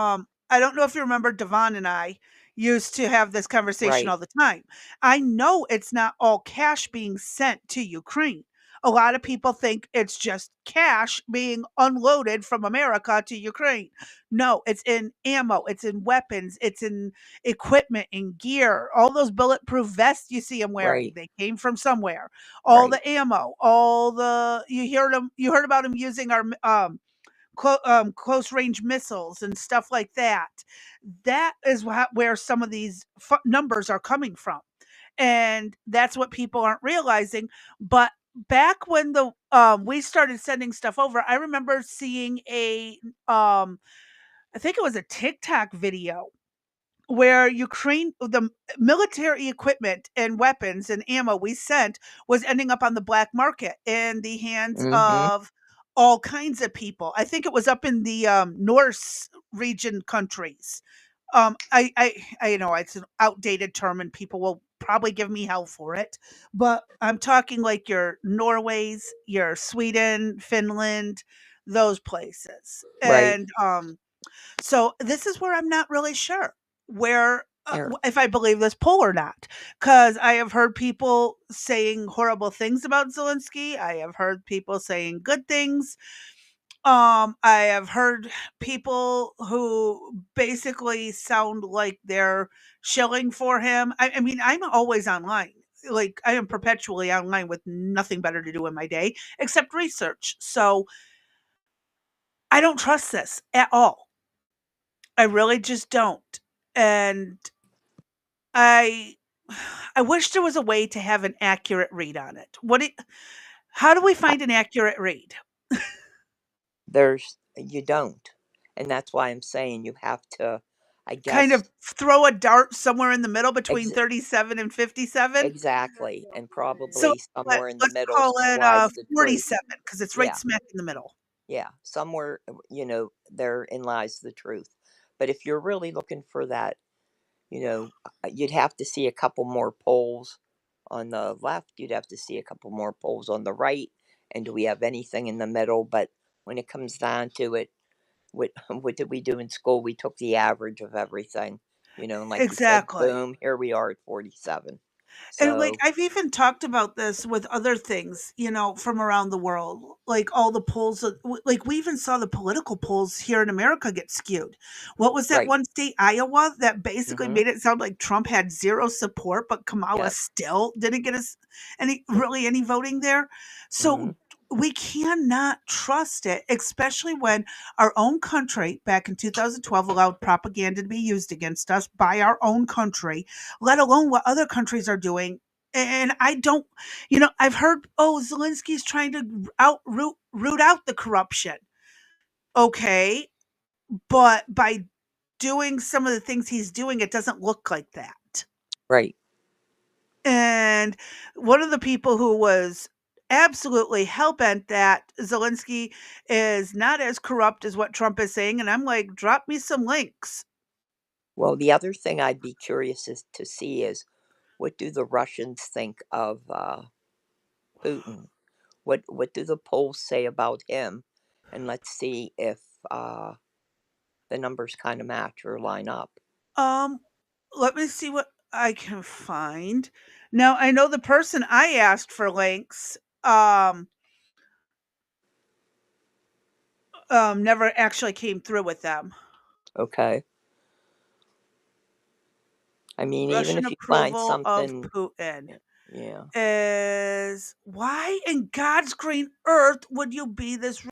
I don't know if you remember Devon and I used to have this conversation right, all the time. I know it's not all cash being sent to Ukraine. A lot of people think it's just cash being unloaded from America to Ukraine. No, it's in ammo, it's in weapons, it's in equipment and gear. All those bulletproof vests you see them wearing, right, they came from somewhere. All right, the ammo, all the you heard about them using our close range missiles and stuff like that. That is where some of these numbers are coming from, and that's what people aren't realizing. But back when the we started sending stuff over, I remember seeing a I think it was a TikTok video where Ukraine, the military equipment and weapons and ammo we sent was ending up on the black market in the hands mm-hmm, of all kinds of people. I think it was up in the Norse region countries. I know it's an outdated term and people will probably give me hell for it, but I'm talking like your Norways, your Sweden, Finland, those places. right, And so this is where I'm not really sure where er, if I believe this poll or not, because I have heard people saying horrible things about Zelensky. I have heard people saying good things. I have heard people who basically sound like they're shilling for him. I mean, I'm always online. Like I am perpetually online with nothing better to do in my day except research. So I don't trust this at all. I really just don't. And I I wish there was a way to have an accurate read on it. How do we I, find an accurate read? you don't. And that's why I'm saying you have to, I Kind guess, of throw a dart somewhere in the middle between ex- 37 and 57? exactly. And So probably let, somewhere in the let's middle call it lies the truth. 47 because it's right Yeah. smack in the middle. Yeah, somewhere, therein lies the truth. But if you're really looking for that, you'd have to see a couple more polls on the left, you'd have to see a couple more polls on the right, and do we have anything in the middle? But when it comes down to it, what what did we do in school? We took the average of everything, and like you said, Exactly. boom, here we are at 47. And, like, So, I've even talked about this with other things, from around the world, like all the polls that like, we even saw the political polls here in America get skewed. What was that right. one state, Iowa, that basically Mm-hmm. made it sound like Trump had 0 support, but Kamala Yes. still didn't get us any voting there? Mm-hmm. So, we cannot trust it, especially when our own country, back in 2012, allowed propaganda to be used against us by our own country, let alone what other countries are doing. And I don't, I've heard, oh, Zelensky's trying to root out the corruption. Okay, but by doing some of the things he's doing, it doesn't look like that. Right. And one of the people who was absolutely hell bent that Zelensky is not as corrupt as what Trump is saying, and I'm like, drop me some links. Well, the other thing I'd be curious to see is, what do the Russians think of Putin? What do the polls say about him? And let's see if uh, the numbers kind of match or line up. Um, Let me see what I can find. Now, I know the person I asked for links, never actually came through with them. Okay. I mean, even Russian if you find approval of something, Putin yeah, yeah, is why in God's green earth would you be this?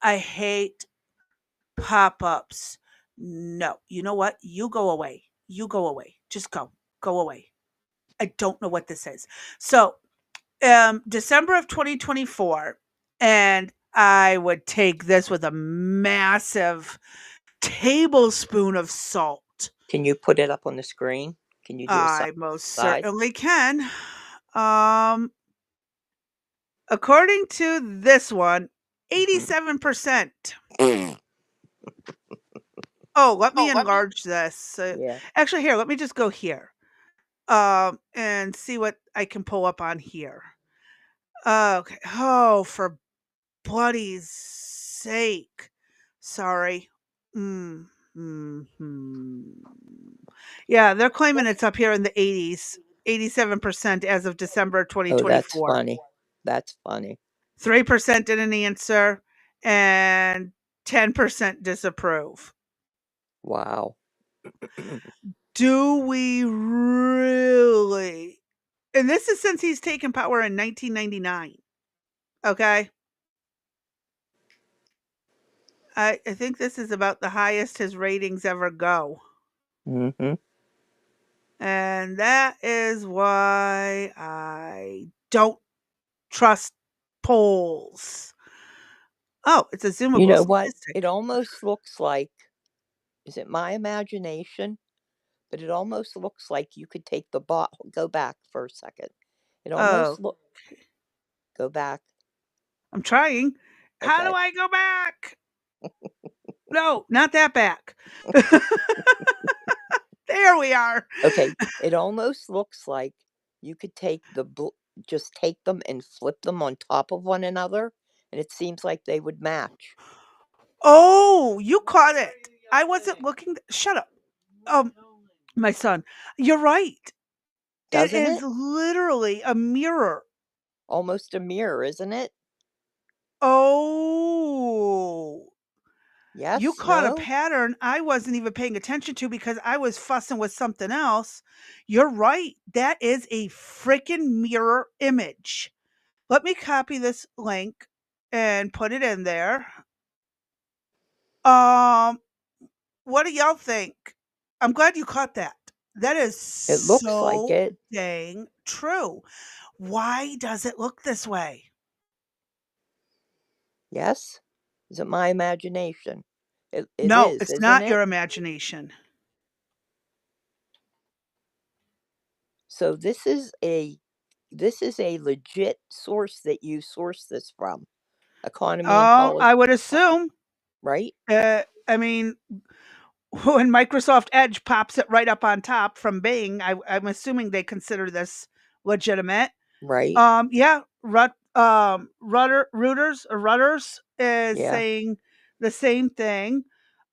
I hate pop ups. No, you know what? You go away. You go away. Just go. Go away. I don't know what this is. So December of 2024, and I would take this with a massive tablespoon of salt. Can you put it up on the screen? Can you do a I most side? certainly can. According to this one, 87%. Oh, let me enlarge this. Yeah. Actually, here, let me just go here. And see what I can pull up on here. Okay. Oh, for bloody sake. Sorry. Mm, Yeah, they're claiming it's up here in the 80s. 87% as of December Oh, that's 2024. funny. That's funny. 3% didn't answer, and 10% disapprove. Wow. Do we really? And this is since he's taken power in 1999. Okay. I think this is about the highest his ratings ever go. Mm-hmm. And that is why I don't trust polls. Oh, it's a You zoomable know what? statistic. It almost looks like, is it my imagination? But it almost looks like you could take the go back for a second. It Oh, almost go back. I'm trying. How do Okay. I go back? No, not that back. There we are. Okay. It almost looks like you could take just take them and flip them on top of one another, and it seems like they would match. Oh, you caught it. I wasn't looking. Shut up. My son. You're right. It Doesn't is it? literally a mirror. Almost a mirror, isn't it? Oh. You Yes? caught a No? pattern I wasn't even paying attention to because I was fussing with something else. You're right. That is a freaking mirror image. Let me copy this link and put it in there. Um, what do y'all think? I'm glad you caught that. That is It looks like so it. dang true. Why does it look this way? Yes? Is it my imagination? It No, is, it's isn't not it? your imagination. So this is a legit source that you source this from. Economy and I policy, would assume. right? I mean, when Microsoft Edge pops it right up on top from Bing, I'm assuming they consider this legitimate. Right? Yeah, Reuters is Yeah. saying the same thing.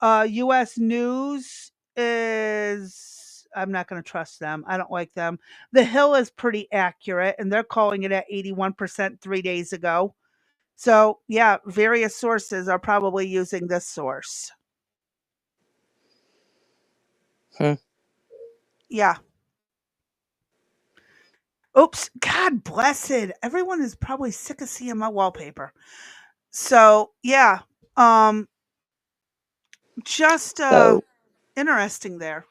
U.S. News is. I'm not going to trust them. I don't like them. The Hill is pretty accurate, and they're calling it at 81% 3 days ago. So yeah, various sources are probably using this source. Hmm. Yeah. Oops, God bless it. Everyone is probably sick of seeing my wallpaper. So, yeah, um, just So, interesting there.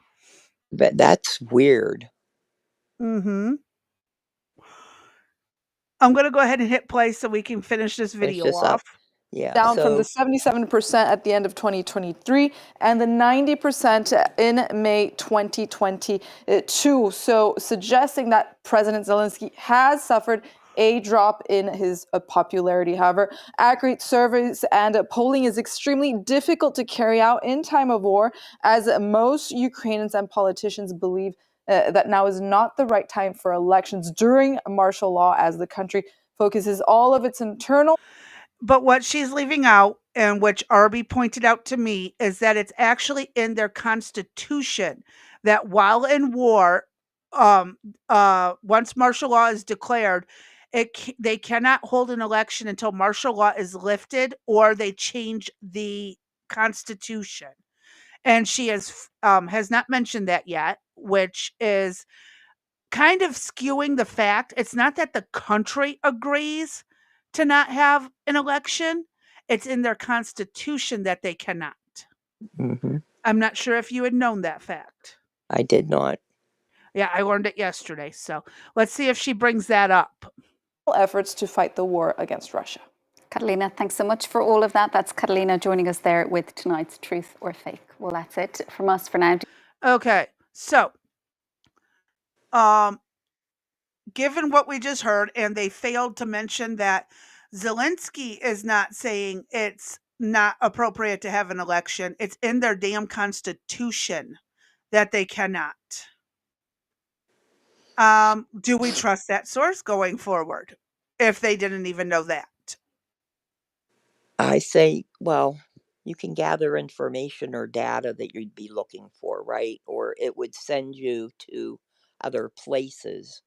but that's weird. Mhm. I'm gonna go ahead and hit play so we can finish this Finish video this up. off. Yeah. Down from the So 77% at the end of 2023 and the 90% in May 2022. So suggesting that President Zelensky has suffered a drop in his popularity. However, accurate surveys and polling is extremely difficult to carry out in time of war, as most Ukrainians and politicians believe that now is not the right time for elections during martial law, as the country focuses all of its internal. But what she's leaving out, and which Arby pointed out to me, is that it's actually in their constitution that while in war, once martial law is declared, they cannot hold an election until martial law is lifted or they change the constitution. And she has not mentioned that yet, which is kind of skewing the fact. It's not that the country agrees to not have an election, it's in their constitution that they cannot. mhm, I'm not sure if you had known that fact. I did not. Yeah, I learned it yesterday. So let's see if she brings that up. efforts to fight the war against Russia. Catalina, thanks so much for all of that. That's Catalina joining us there with tonight's Truth or Fake. Well, that's it from us for now. Okay, so given what we just heard, and they failed to mention that Zelensky is not saying it's not appropriate to have an election. It's in their damn constitution that they cannot. Do we trust that source going forward if they didn't even know that? I say, well, you can gather information or data that you'd be looking for, right? Or it would send you to other places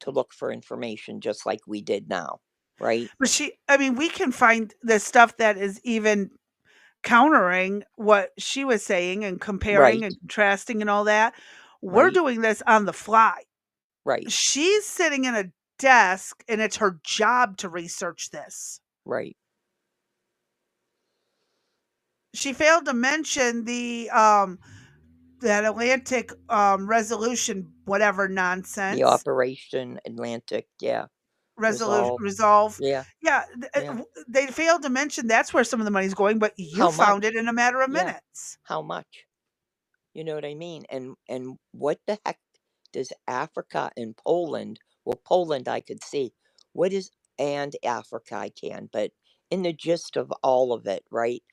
to look for information, just like we did now, right? But we can find the stuff that is even countering what she was saying and comparing Right, and contrasting and all that. We're right, doing this on the fly. right, She's sitting in a desk and it's her job to research this. right. She failed to mention that Atlantic resolution, whatever The nonsense. Operation Atlantic, yeah. Resolve. Yeah, Yeah, yeah. they failed to mention that's where some of the money's going, but you How found much? it in a matter of Yeah. minutes. How much? You know what I mean? And what the heck does Africa and Poland? Well, Poland I could see. What is and Africa I can, but in the gist of all of it, right?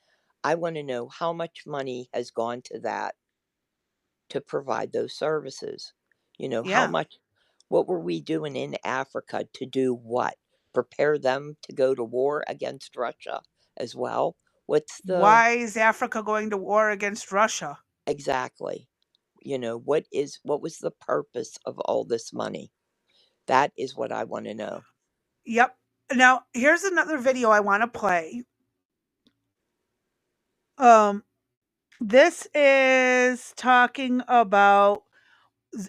I want to know how much money has gone to that to provide those services. You know, how Yeah. much what were we doing in Africa to do what? Prepare them to go to war against Russia as well? What's the Why is Africa going to war against Russia? exactly? You know, what was the purpose of all this money? That is what I want to know. Yep. Now, here's another video I want to play. This is talking about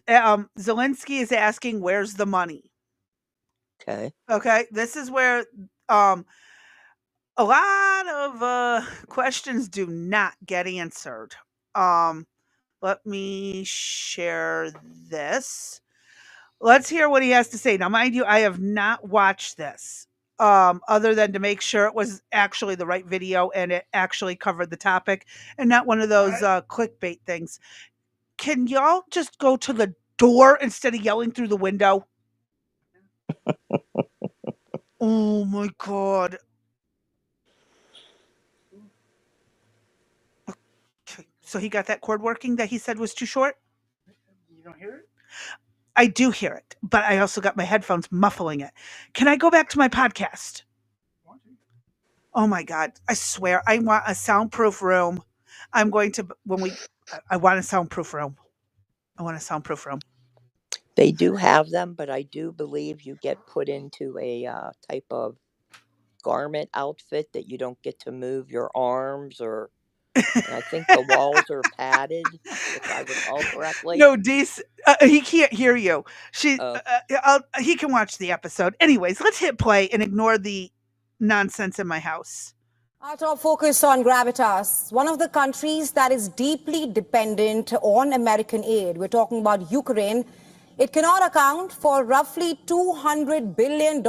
Zelensky is asking where's the money. Okay. Okay, this is where a lot of questions do not get answered. Let me share this. Let's hear what he has to say. Now, mind you, I have not watched this other than to make sure it was actually the right video and it actually covered the topic and not one of those clickbait things. Can y'all just go to the door instead of yelling through the window? Oh my God. Okay, so he got that cord working that he said was too short? You don't hear it? I do hear it, but I also got my headphones muffling it. Can I go back to my podcast? Want to? Oh my God. I swear, I want a soundproof room. I'm going to, I want a soundproof room. I want a soundproof room. They do have them, but I do believe you get put into a type of garment outfit that you don't get to move your arms or. And I think the walls are padded, if I recall correctly. No, he can't hear you. Oh, He can watch the episode. Anyways, let's hit play and ignore the nonsense in my house. Our top focus on gravitas, one of the countries that is deeply dependent on American aid. We're talking about Ukraine. It cannot account for roughly $200 billion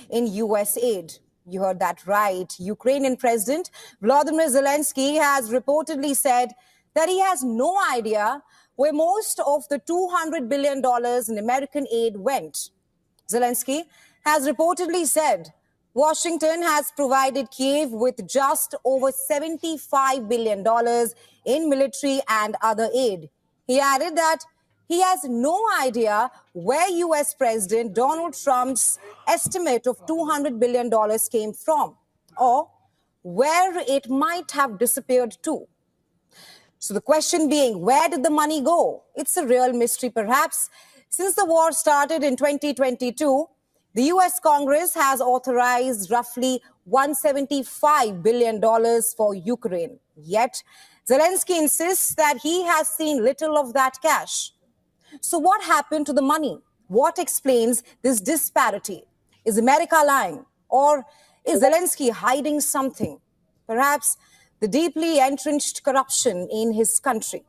in U.S. aid. You heard that right. Ukrainian President Volodymyr Zelensky has reportedly said that he has no idea where most of the $200 billion in American aid went. Zelensky has reportedly said Washington has provided Kiev with just over $75 billion in military and other aid. He added that he has no idea where U.S. President Donald Trump's estimate of $200 billion came from or where it might have disappeared to. So the question being, where did the money go? It's a real mystery, perhaps. Since the war started in 2022, the U.S. Congress has authorized roughly $175 billion for Ukraine. Yet, Zelensky insists that he has seen little of that cash. So what happened to the money? What explains this disparity? Is America lying? Or is Zelensky hiding something? Perhaps the deeply entrenched corruption in his country.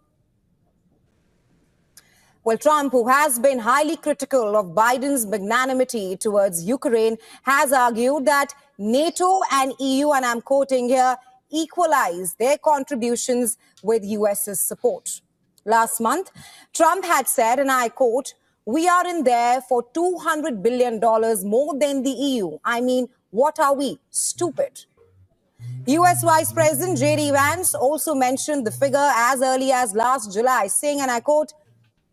Well, Trump, who has been highly critical of Biden's magnanimity towards Ukraine, has argued that NATO and EU, and I'm quoting here, equalize their contributions with US's support. Last month, Trump had said, and I quote, "We are in there for $200 billion more than the EU. I mean, what are we, stupid?" US Vice President J.D. Vance also mentioned the figure as early as last July, saying, and I quote,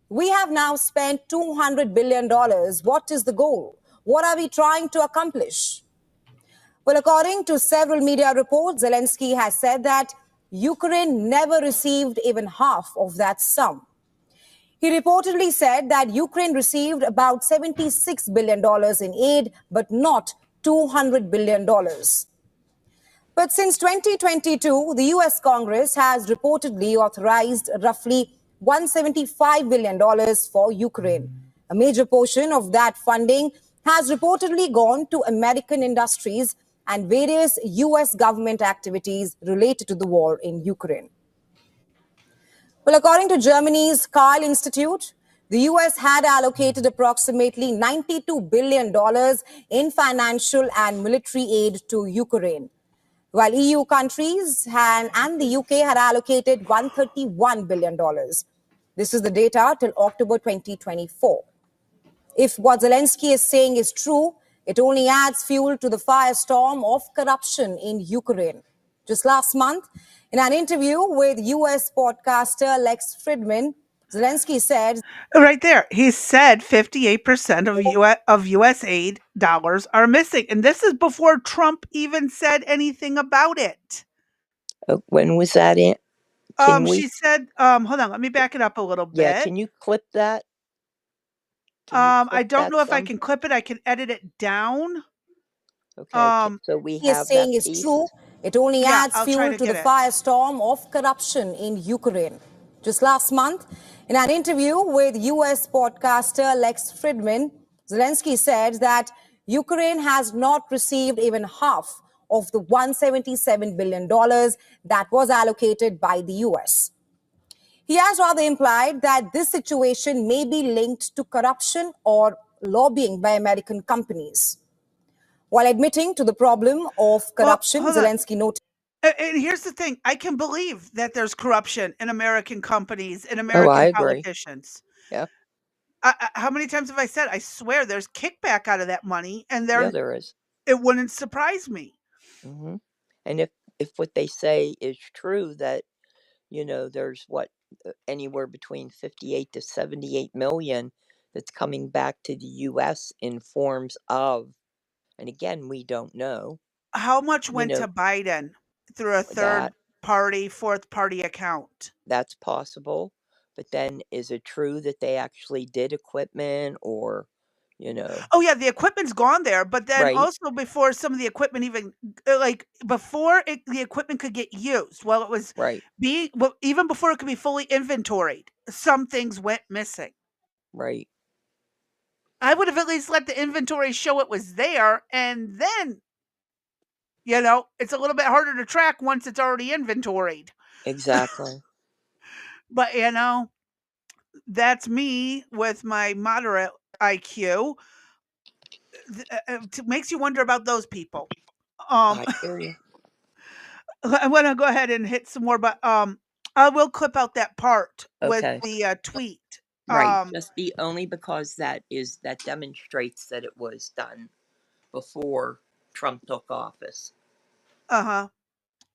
"We have now spent $200 billion. What is the goal? What are we trying to accomplish?" Well, according to several media reports, Zelensky has said that Ukraine never received even half of that sum. He reportedly said that Ukraine received about $76 billion in aid, but not $200 billion. But since 2022, the US Congress has reportedly authorized roughly $175 billion for Ukraine. A major portion of that funding has reportedly gone to American industries and various US government activities related to the war in Ukraine. Well, according to Germany's Karl Institute, the US had allocated approximately $92 billion in financial and military aid to Ukraine, while EU countries and the UK had allocated $131 billion. This is the data till October 2024. If what Zelensky is saying is true, it only adds fuel to the firestorm of corruption in Ukraine. Just last month, in an interview with US podcaster Lex Fridman, Zelensky said, Right there. He said 58% of US aid dollars are missing. And this is before Trump even said anything about it. When was that in? She said, hold on, let me back it up a little bit. Yeah, can you clip that? I don't know if I can clip it. I can edit it down. Okay, so we he is have saying that is piece. true. It only Yeah, adds I'll try fuel to to the get it. firestorm of corruption in Ukraine. Just last month, in an interview with US podcaster Lex Fridman, Zelensky said that Ukraine has not received even half of the $177 billion that was allocated by the US. He has rather implied that this situation may be linked to corruption or lobbying by American companies. While admitting to the problem of corruption, hold on. Zelensky noted. And here's the thing. I can believe that there's corruption in American companies and American I agree. politicians. Yeah. How many times have I said, I swear there's kickback out of that money, and there is. It wouldn't surprise me. Mm-hmm. And if what they say is true, that, you know, there's anywhere between 58 to 78 million that's coming back to the US in forms of, and again, we don't know. How much went to Biden through a third party, fourth party account? That's possible. But then is it true that they actually did equipment, or, you know? Oh yeah, the equipment's gone there, but then also before some of the equipment even the equipment could get used, while it was even before it could be fully inventoried, some things went missing. Right. I would have at least let the inventory show it was there, and then, you know, it's a little bit harder to track once it's already inventoried. Exactly. But, you know, that's me with my moderate IQ. It makes you wonder about those people. I hear you. I want to go ahead and hit some more, but I will clip out that part with the tweet. Right, just only because that demonstrates that it was done before Trump took office.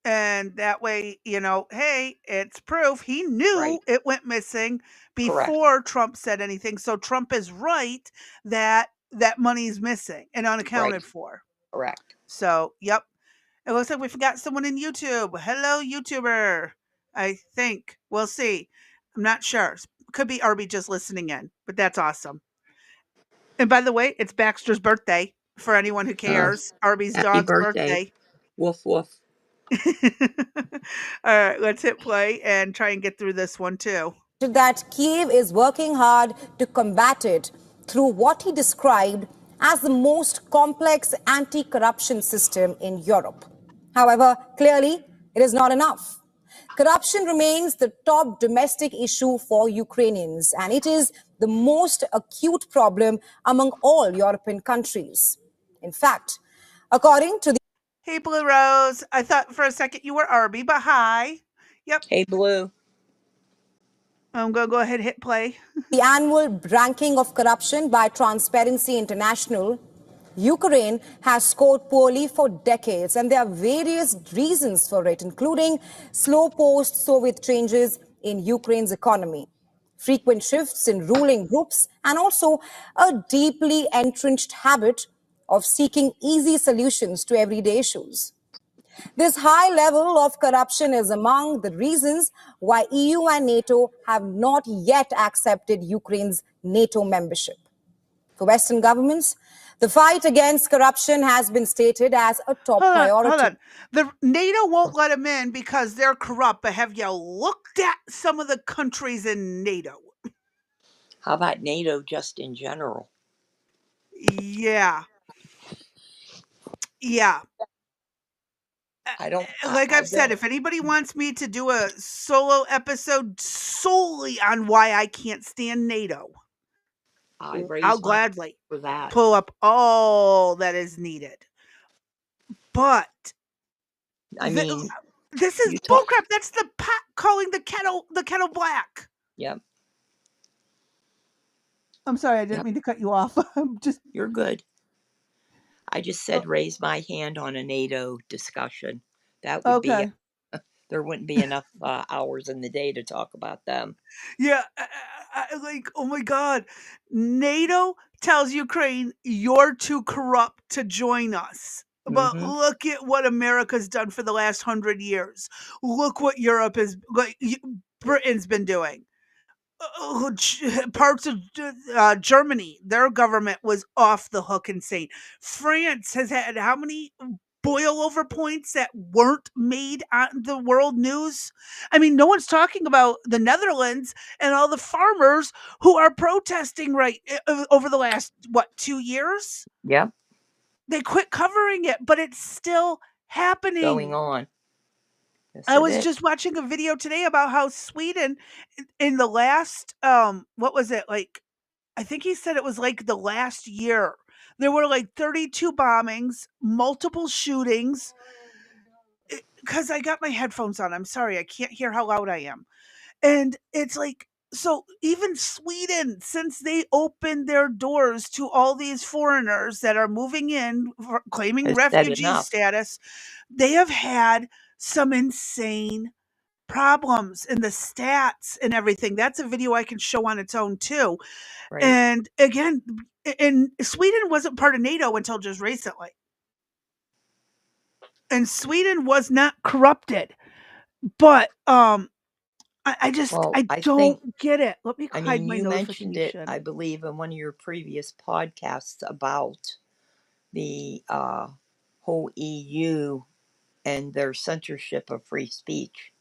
And that way, you know, hey, it's proof. He knew it went missing before Trump said anything. So Trump is right that that money's missing and unaccounted for. Correct. So, yep. It looks like we forgot someone in YouTube. Hello, YouTuber. I think. We'll see. I'm not sure. Could be Arby just listening in, but that's awesome. And by the way, it's Baxter's birthday for anyone who cares. Arby's dog's birthday. Woof, woof. All right, let's hit play and try and get through this one too. That Kyiv is working hard to combat it through what he described as the most complex anti-corruption system in Europe. However, clearly, it is not enough. Corruption remains the top domestic issue for Ukrainians, and it is the most acute problem among all European countries. In fact, according to the Hey, Blue Rose. I thought for a second you were Arby, but hi. Yep. Hey, Blue. I'm going to go ahead and hit play. annual ranking of corruption by Transparency International, Ukraine has scored poorly for decades, and there are various reasons for it, including slow post-Soviet changes in Ukraine's economy, frequent shifts in ruling groups, and also a deeply entrenched habit of seeking easy solutions to everyday issues. This high level of corruption is among the reasons why EU and NATO have not yet accepted Ukraine's NATO membership. For Western governments, the fight against corruption has been stated as a top priority. Hold on. The NATO won't let them in because they're corrupt, but have you looked at some of the countries in NATO? How about NATO just in general? Yeah. Yeah. I don't. Like I I've said, don't- if anybody wants me to do a solo episode solely on why I can't stand NATO, I raise I'll my gladly for that. pull up all that is needed. But I mean, this is you talk- bullcrap. That's the pot calling the kettle black. Yep, I'm sorry, I didn't Yep. mean to cut you off. I'm just you're good. I just said raise my hand on a NATO discussion. That would okay. be. There wouldn't be enough hours in the day to talk about them. Yeah, like, oh my God. NATO tells Ukraine, you're too corrupt to join us. But Mhm. look at what America's done for the last 100 years. Look what Europe is, like, Britain's been doing. Parts of Germany, their government was off the hook insane. France has had how many boil over points that weren't made on the world news? I mean, no one's talking about the Netherlands and all the farmers who are protesting over the last, 2 years? Yep, They quit covering it, but it's still happening. going on. Yes, I it was is. just watching a video today about how Sweden in the last what was it? Like I think he said it was like the last year. There were like 32 bombings, multiple shootings. Cuz I got my headphones on. I'm sorry. I can't hear how loud I am. And it's like so even Sweden, since they opened their doors to all these foreigners that are moving in claiming Has said refugee enough. status, they have had some insane problems in the stats and everything. That's a video I can show on its own too. Right. And again, and Sweden wasn't part of NATO until just recently. And Sweden was not corrupted. But I just Well, I I don't think- get it. Let me I hide mean, my you mentioned it, notification. I believe, in one of your previous podcasts about the whole EU and their censorship of free speech.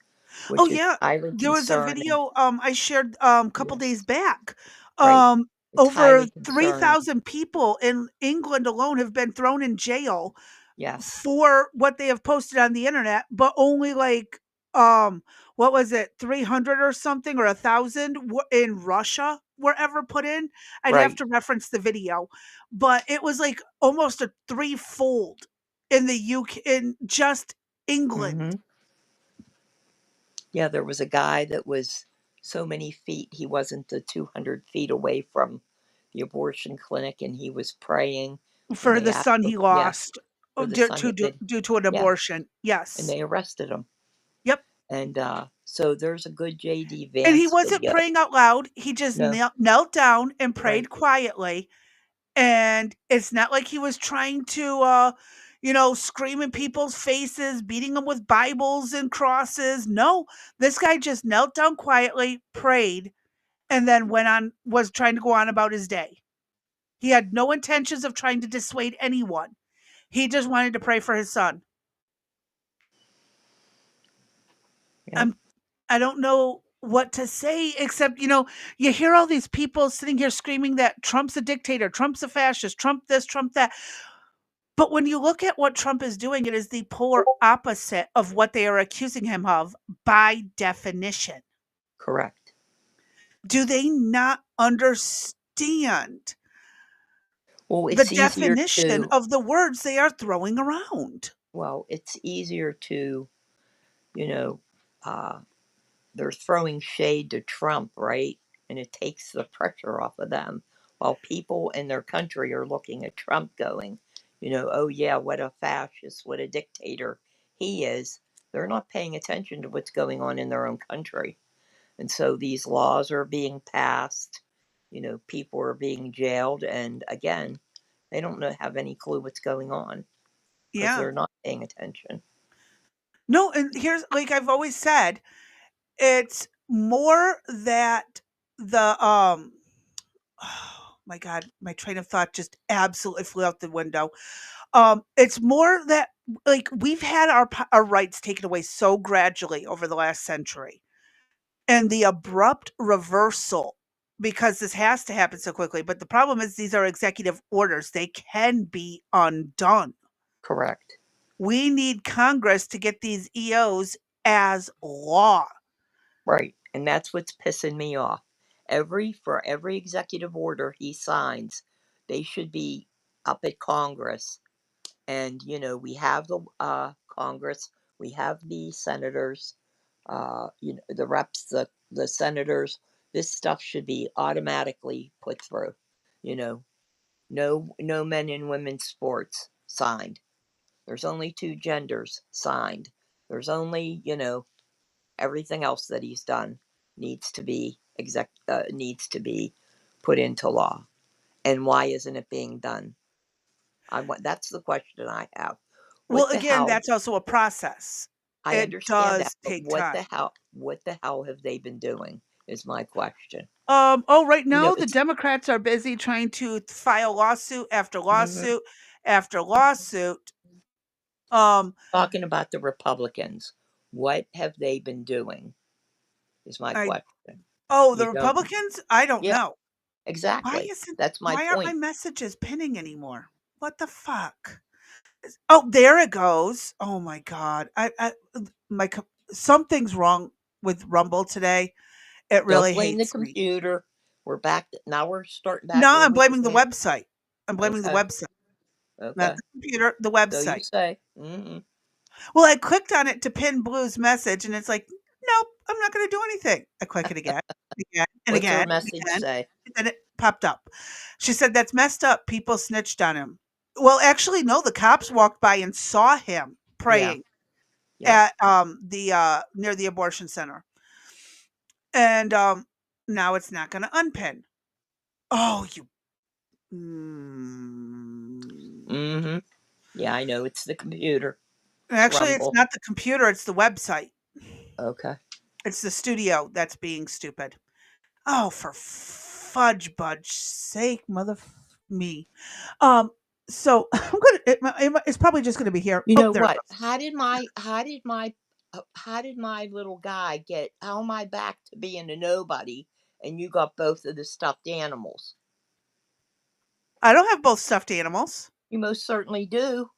Which Oh is yeah, highly there was a concerning. video I shared a couple days back. Right. It's Over highly concerning. 3,000 people in England alone have been thrown in jail Yes. for what they have posted on the internet, but only like what was it, 300 or something or 1,000 in Russia were ever put in. I'd have Right. to reference the video, but it was like almost a threefold in the UK in just England. Mhm. Yeah, there was a guy that was so many feet, he wasn't the 200 feet away from the abortion clinic, and he was praying. For they the asked son him- he lost for the due son to he- due to an yeah. abortion. Yes. and they arrested him. Yep. And so there's a good J.D. Vance And he wasn't video. praying out loud. He just No. knelt down and prayed Right. quietly. And it's not like he was trying to scream in people's faces, beating them with Bibles and crosses. No, this guy just knelt down quietly, prayed, and then was trying to go on about his day. He had no intentions of trying to dissuade anyone. He just wanted to pray for his son. Yep. I don't know what to say except, you hear all these people sitting here screaming that Trump's a dictator, Trump's a fascist, Trump this, Trump that. But when you look at what Trump is doing, it is the polar opposite of what they are accusing him of by definition. Correct. Do they not understand Well, the it's easier definition to, of the words they are throwing around? well, it's easier to, you know, uh, they're throwing shade to Trump, right? And it takes the pressure off of them. While people in their country are looking at Trump going, oh yeah, what a fascist, what a dictator he is. They're not paying attention to what's going on in their own country. And so these laws are being passed, people are being jailed. And again, they don't have any clue what's going on because Yeah. they're not paying attention. No, and here's like I've always said, it's more that the oh my god, my train of thought just absolutely flew out the window. It's more that like we've had our rights taken away so gradually over the last century, and the abrupt reversal because this has to happen so quickly. But the problem is these are executive orders; they can be undone. Correct. We need Congress to get these EOs as law. Right. And that's what's pissing me off. For every executive order he signs, they should be up at Congress. And, we have the Congress, we have the senators, the reps, the senators. This stuff should be automatically put through. No men and women sports signed. There's only two genders signed. There's only, everything else that he's done needs to be put into law. And why isn't it being done? That's the question I have. Well, What the again, hell? that's also a process. I It understand that, does but take time. what the hell have they been doing is my question. Right now the It's Democrats are busy trying to file lawsuit after mhm, lawsuit after lawsuit. Um, talking about the Republicans. What have they been doing is my I question. the You don't Republicans? I don't Yeah, know. exactly. That's my Why aren't my point. messages pinning anymore? What the fuck? Oh, there it goes. Oh my god. Something's wrong with Rumble today. It Don't really blame the hates me. computer. Now we're starting back No, I'm over blaming the again. website. I'm blaming the Okay. website, not Okay. the computer, the So you website. say. Mm-hmm. Well, I clicked on it to pin Blue's message, and it's like, nope, I'm not going to do anything. I click it again, and What's her again, and message again, say? and then it popped up. She said, "That's messed up. People snitched on him." Well, actually, no. The cops walked by and saw him Yeah. praying Yep. at the near the abortion center, and now it's not going to unpin. Oh, you. Mm. Mm-hmm. Yeah, I know. It's the computer. Actually, it's Rumble. not the computer. It's the website. Okay. It's the studio that's being stupid. Oh, for fudge budge sake, me. Um, so I'm gonna. It's probably just gonna be here. You Oh, know there it what? goes. How did my little guy get? How am I back to being a nobody? And you got both of the stuffed animals. I don't have both stuffed animals. You most certainly do.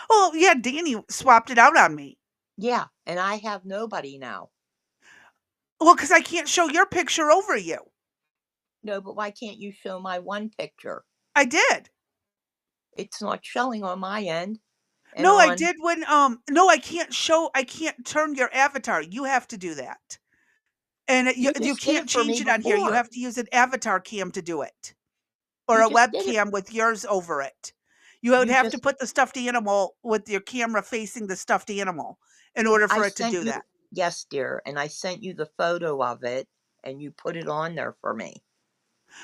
Oh yeah, Danny swapped it out on me. Yeah, and I have nobody now. Well, because I can't show your picture over you. No, but why can't you show my one picture? I did. It's not showing on my end. And No, I on did when no, I can't show. I can't turn your avatar. You have to do that, and you you just did can't it for change me it on here. You before. have to use an avatar cam to do it. Or You a just did it. webcam with yours over it. You would You have to just put the stuffed animal with your camera facing the stuffed animal in order I for it to sent do you that. Yes, dear, and I sent you the photo of it and you put it on there for me.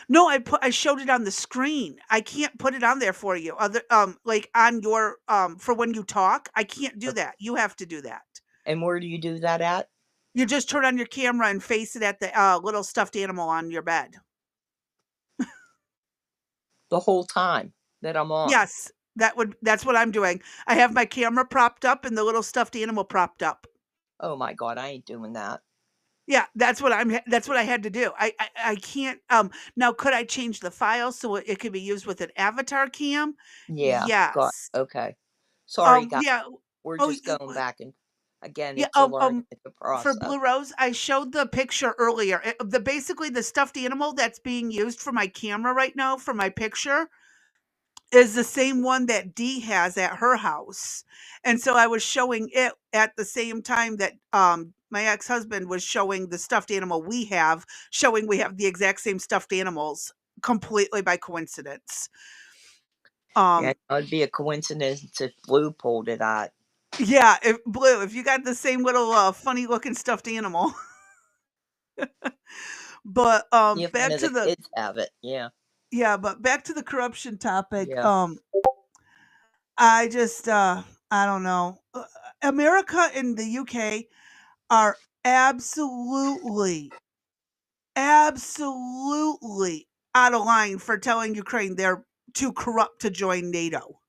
No, I showed it on the screen. I can't put it on there for you. Other like on your for when you talk, I can't do that. You have to do that. And where do you do that at? You just turn on your camera and face it at the little stuffed animal on your bed. The whole time that I'm on. Yes, that's what I'm doing. I have my camera propped up and the little stuffed animal propped up. Oh my God, I ain't doing that. Yeah, that's what that's what I had to do. I can't, now could I change the file so it could be used with an avatar cam? Yeah, got Yes. okay. Sorry, guys. Yeah. We're Oh, just going back and again, yeah, it's a learning, it's a for process. Blue Rose, I showed the picture earlier. Basically the stuffed animal that's being used for my camera right now for my picture is the same one that Dee has at her house. And so I was showing it at the same time that my ex-husband was showing the stuffed animal we have, showing we have the exact same stuffed animals completely by coincidence. Yeah, Um it'd be a coincidence if Blue pulled it out. yeah, if Blue, if you got the same little funny looking stuffed animal. But See if one back of to the the kids have it. Yeah, but back to the corruption topic. yeah. I just I don't know. America and the UK are absolutely, absolutely out of line for telling Ukraine they're too corrupt to join NATO.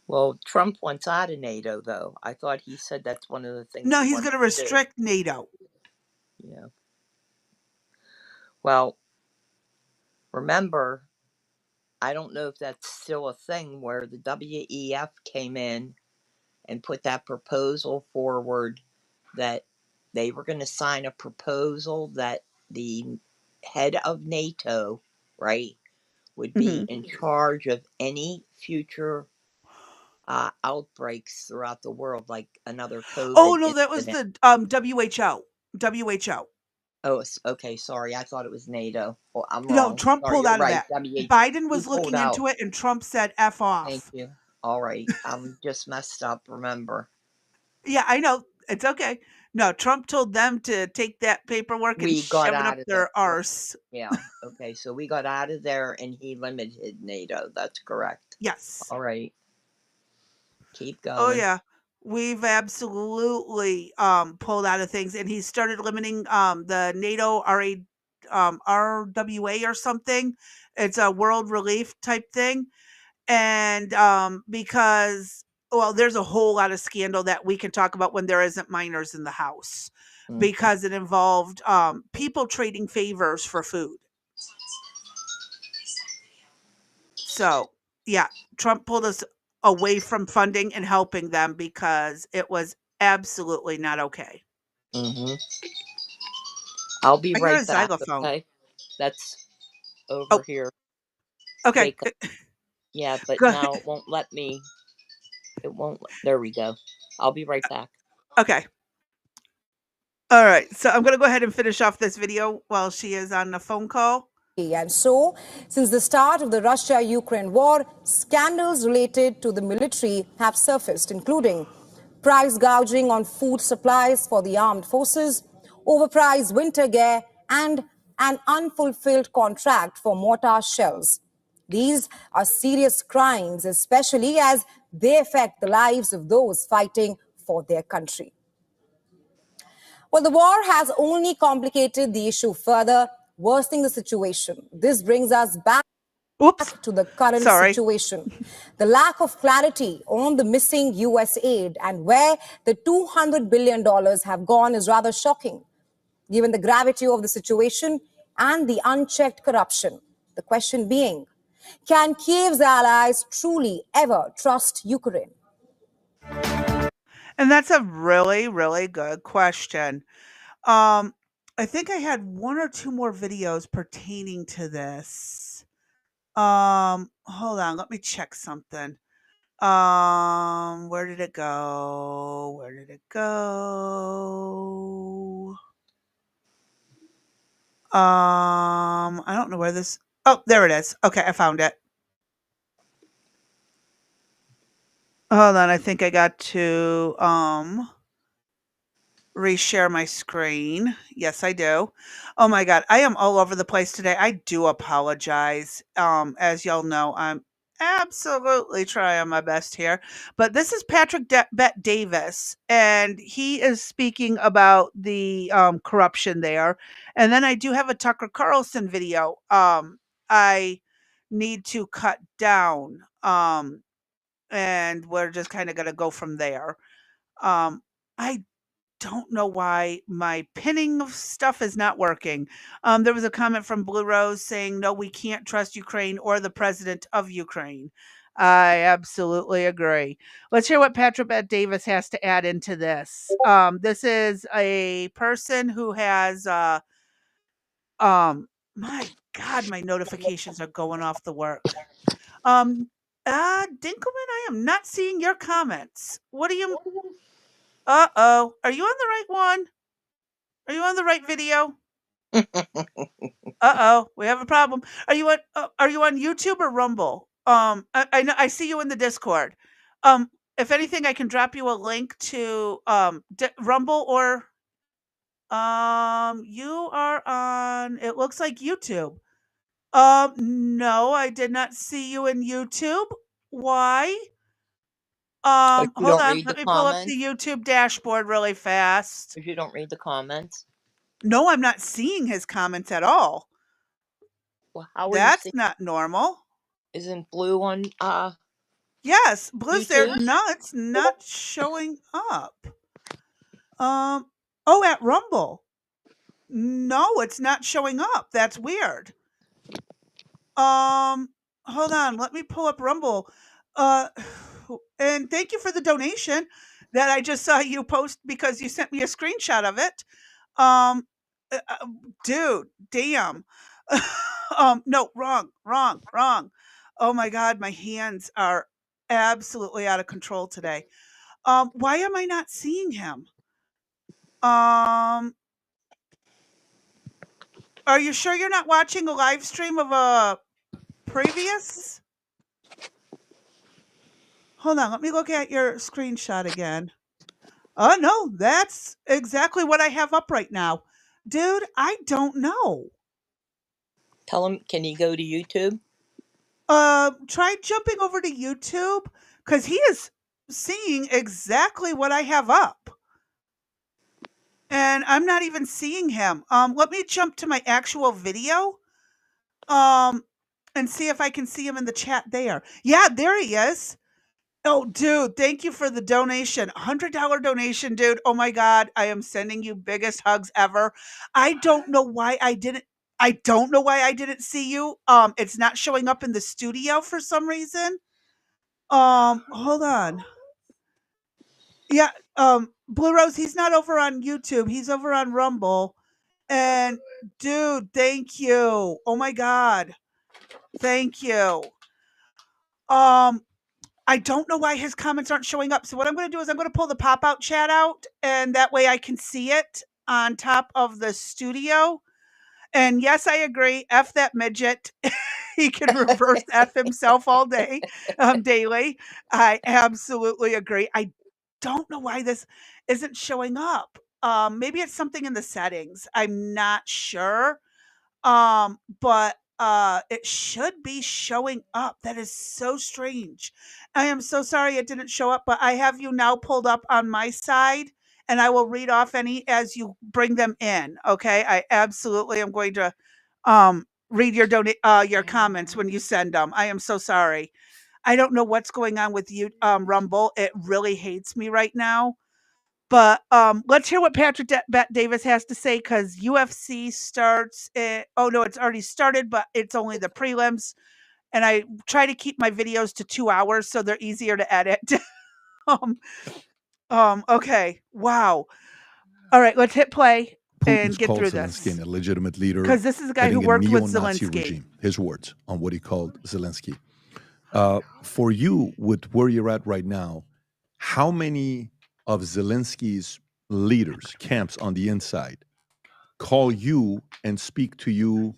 Well, Trump wants out of NATO, though. I thought he said that's one of the things No, he he's wanted going to to do. restrict NATO. Yeah. Well, remember, I don't know if that's still a thing where the WEF came in and put that proposal forward that they were going to sign a proposal that the head of NATO, right, would be Mhm. in charge of any future outbreaks throughout the world, like another Oh COVID no, that was incident. the WHO. WHO. Oh, okay. Sorry, I thought it was NATO. Well, I'm No, wrong. Trump Sorry, pulled you're out of right. that. WH. Biden Who was pulled looking out? into it and Trump said F Thank off. you. All right. I'm just messed up. Remember, Yeah, I know. It's okay. No, Trump told them to take that paperwork and we got shove it up out of there. their arse. Yeah. Okay. So we got out of there, and he limited NATO. That's correct. Yes. All right. Keep Oh going. yeah. We've absolutely pulled out of things and he started limiting the NATO RWA or something. It's a world relief type thing. And because well, there's a whole lot of scandal that we can talk about when there isn't minors in the house Mm, because it involved people trading favors for food. So, yeah, Trump pulled us away from funding and helping them because it was absolutely not okay. mm-hmm. I'll be I hear right a back. xylophone. Okay. That's over Oh, here. okay. Jacob. Yeah, but Go ahead. now it won't let me. It won't. There we go. I'll be right back. Okay. All right. So I'm going to go ahead and finish off this video while she is on the phone call. And so, since the start of the Russia-Ukraine war, scandals related to the military have surfaced, including price gouging on food supplies for the armed forces, overpriced winter gear, and an unfulfilled contract for mortar shells. These are serious crimes, especially as they affect the lives of those fighting for their country. Well, the war has only complicated the issue further, worsening the situation. This brings us back Oops. to the current Sorry. situation. The lack of clarity on the missing US aid and where the $200 billion have gone is rather shocking, given the gravity of the situation and the unchecked corruption. The question being, can Kiev's allies truly ever trust Ukraine? And that's a really, really good question. Um, I think I had one or two more videos pertaining to this. Hold on, let me check something. Where did it go? Where did it go? I don't know where this. Oh, there it is. Okay, I found it. Hold on, I think I got to reshare my screen. Yes, I do. Oh my god, I am all over the place today. I do apologize. As y'all know, I'm absolutely trying my best here. But this is Patrick Bet Davis, and he is speaking about the corruption there. And then I do have a Tucker Carlson video. I need to cut down. And we're just kind of gonna go from there. I don't know why my pinning of stuff is not working. There was a comment from Blue Rose saying, "No, we can't trust Ukraine or the president of Ukraine." I absolutely agree. Let's hear what Patrick Bet Davis has to add into this. This is a person who has, my God, my notifications are going off the work. Dinkelman, I am not seeing your comments. What do you? Uh-oh. Are you on the right one? Are you on the right video? Uh-oh, we have a problem. Are you on YouTube or Rumble? I know I see you in the Discord. If anything, I can drop you a link to Rumble or you are on, it looks like YouTube. No, I did not see you in YouTube. Why? If you Hold don't on. read Let the me pull up the comments, YouTube dashboard really fast. if you don't read the comments, No, I'm not seeing his comments at all. well, how are you That's seeing? not normal. Isn't Blue on Yes, Blue's there. YouTube? No, it's not showing up. Oh, at Rumble. No, it's not showing up. That's weird. Hold on. Let me pull up Rumble. Uh, and thank you for the donation that I just saw you post because you sent me a screenshot of it. Um, dude, damn. No, wrong. Oh my God, my hands are absolutely out of control today. Why am I not seeing him? Um, are you sure you're not watching a live stream of a previous? Hold on, let me look at your screenshot again. Oh no, that's exactly what I have up right now. Dude, I don't know. Tell him, can you go to YouTube? Try jumping over to YouTube because he is seeing exactly what I have up. And I'm not even seeing him. Let me jump to my actual video. And see if I can see him in the chat there. Yeah, there he is. Oh, dude, thank you for the donation. $100 donation, dude. Oh my God, I am sending you biggest hugs ever. I don't know why I didn't see you. It's not showing up in the studio for some reason. Hold on. Yeah, Blue Rose, he's not over on YouTube. He's over on Rumble. And dude, thank you. Oh my God. Thank you. I don't know why his comments aren't showing up. So what I'm going to do is I'm going to pull the pop-out chat out and that way I can see it on top of the studio. And yes, I agree. F that midget. He can reverse F himself all day, daily. I absolutely agree. I don't know why this isn't showing up. Maybe it's something in the settings. I'm not sure. But it should be showing up. That is so strange. I am so sorry it didn't show up, but I have you now pulled up on my side and I will read off any as you bring them in. Okay. I absolutely am going to read your comments when you send them. I am so sorry. I don't know what's going on with you, Rumble. It really hates me right now. But let's hear what Patrick Bet Davis has to say because UFC starts. Oh no, it's already started, but it's only the prelims. And I try to keep my videos to 2 hours so they're easier to edit. um, okay. Wow. All right, let's hit play and Putin's get called through Zelensky this. an illegitimate leader, Because this is a guy who heading a worked with neo-Nazi Zelensky. regime. His words on what he called Zelensky. For you, with where you're at right now, how many of Zelensky's leaders, camps on the inside, call you and speak to you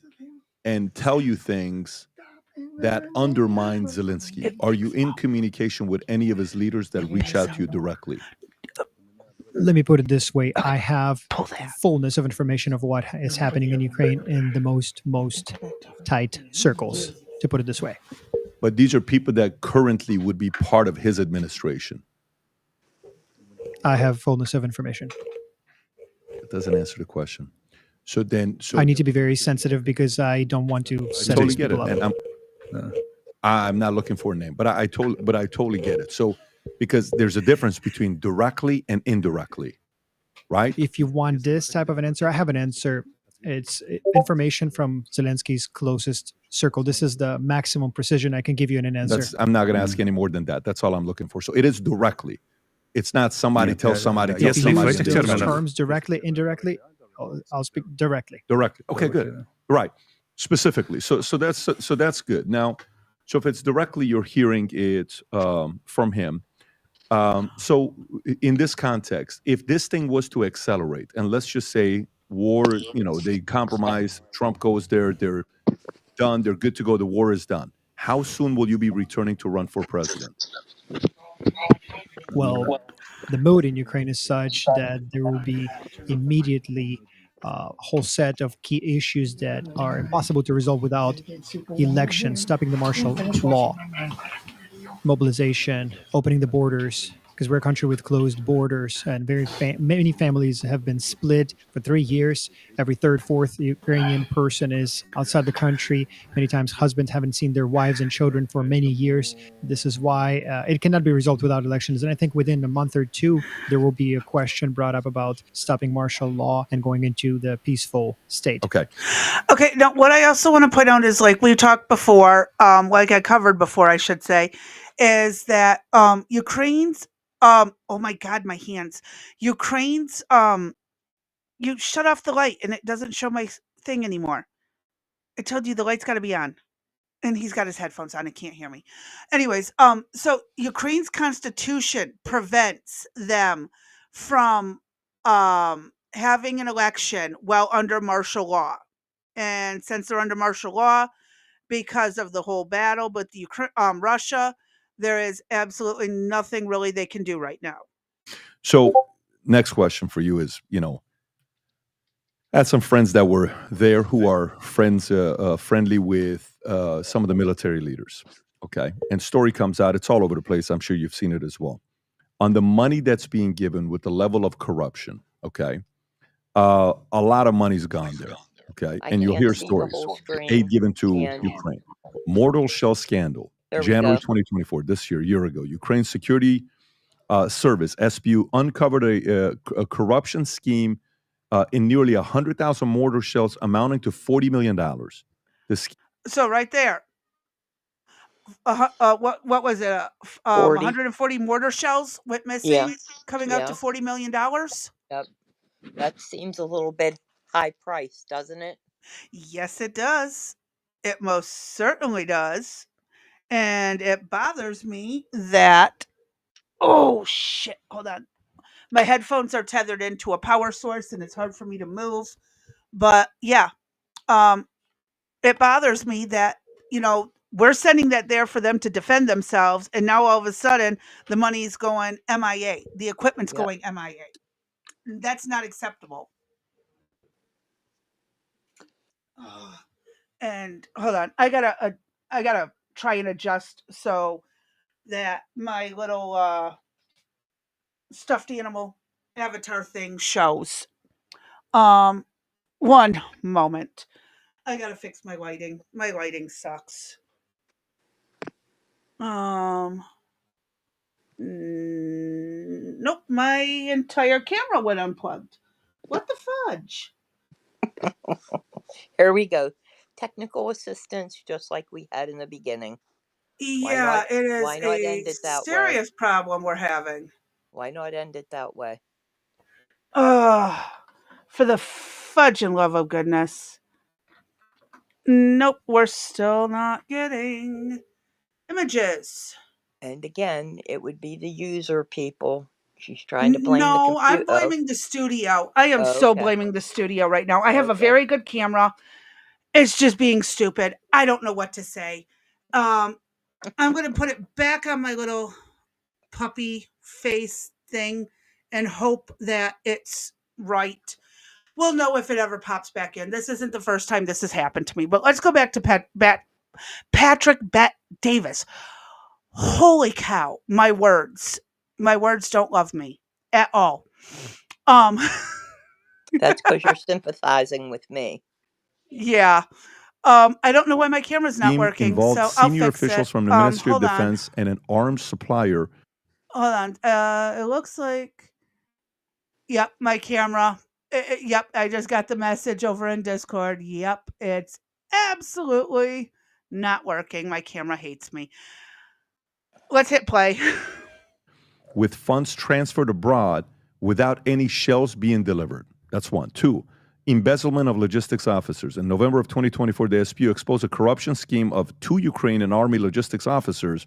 and tell you things that undermine Zelensky? Are you in communication with any of his leaders that reach out to you directly? Let me put it this way. I have fullness of information of what is happening in Ukraine in the most tight circles, to put it this way. But these are people that currently would be part of his administration. I have fullness of information. It doesn't answer the question. So I need to be very sensitive because I don't want to set totally these get it, people up. and I'm not looking for a name, but I totally get it. So because there's a difference between directly and indirectly. right? If you want this type of an answer, I have an answer. It's information from Zelensky's closest circle. This is the maximum precision I can give you in an answer. I'm not going to ask any more than that. That's all I'm looking for. So it is directly. It's not somebody tells somebody. If you use those terms directly, indirectly, I'll speak directly. Directly. Okay, good. Right. Specifically. So that's good. Now, so if it's directly, you're hearing it from him. So in this context, if this thing was to accelerate, and let's just say war, they compromise, Trump goes there, they're done, they're good to go, the war is done. How soon will you be returning to run for president? Well, the mood in Ukraine is such that there will be immediately a whole set of key issues that are impossible to resolve without election, stopping the martial law, mobilization, opening the borders, because we're a country with closed borders, and many families have been split for 3 years. Every third, fourth Ukrainian person is outside the country. Many times husbands haven't seen their wives and children for many years. This is why it cannot be resolved without elections. And I think within a month or two, there will be a question brought up about stopping martial law and going into the peaceful state. Okay. Now, what I also want to point out is, like we talked before, like I covered before, I should say, is that Ukraine's oh my God, my hands. Ukraine's you shut off the light and it doesn't show my thing anymore. I told you the light's got to be on. And he's got his headphones on and can't hear me. Anyways, so Ukraine's constitution prevents them from having an election while under martial law. And since they're under martial law, because of the whole battle with the Russia, there is absolutely nothing really they can do right now. So next question for you is, I had some friends that were there who are friendly with some of the military leaders. Okay. And story comes out. It's all over the place. I'm sure you've seen it as well. On the money that's being given with the level of corruption. Okay. A lot of money's gone there. Okay. And you'll hear stories. Aid given to Ukraine. Mortal shell scandal. January 2024, this year ago, Ukraine Security Service, SBU, uncovered a corruption scheme in nearly 100,000 mortar shells amounting to $40 million. So right there, what was it? 140 mortar shells went missing, coming up to $40 million? Yep. That seems a little bit high priced, doesn't it? Yes, it does. It most certainly does. And it bothers me that, oh shit, hold on. My headphones are tethered into a power source and it's hard for me to move. But yeah, it bothers me that, we're sending that there for them to defend themselves. And now all of a sudden the money's going MIA. The equipment's going MIA. That's not acceptable. And hold on, I gotta try and adjust so that my little stuffed animal avatar thing shows. One moment. I gotta fix my lighting. My lighting sucks. Nope, my entire camera went unplugged. What the fudge? Here we go. Technical assistance, just like we had in the beginning. Yeah, it is a serious problem we're having. Why not end it that way? For the fudge and love of goodness. Nope, we're still not getting images. And again, it would be the user, people. She's trying to blame the computer. No, I'm blaming the studio. I am so blaming the studio right now. I have a very good camera. It's just being stupid. I don't know what to say. I'm going to put it back on my little puppy face thing and hope that it's right. We'll know if it ever pops back in. This isn't the first time this has happened to me. But let's go back to Patrick Bet-Davis. Holy cow. My words don't love me at all. That's because you're sympathizing with me. Yeah. I don't know why my camera's not working. Involved so senior I'll fix officials it. from the Ministry of Defense and an arms supplier. Hold on. It looks like Yep, my camera. Yep, I just got the message over in Discord. Yep, it's absolutely not working. My camera hates me. Let's hit play. with funds transferred abroad without any shells being delivered. That's one. Two, embezzlement of logistics officers. In November of 2024, the SPU exposed a corruption scheme of two Ukrainian army logistics officers.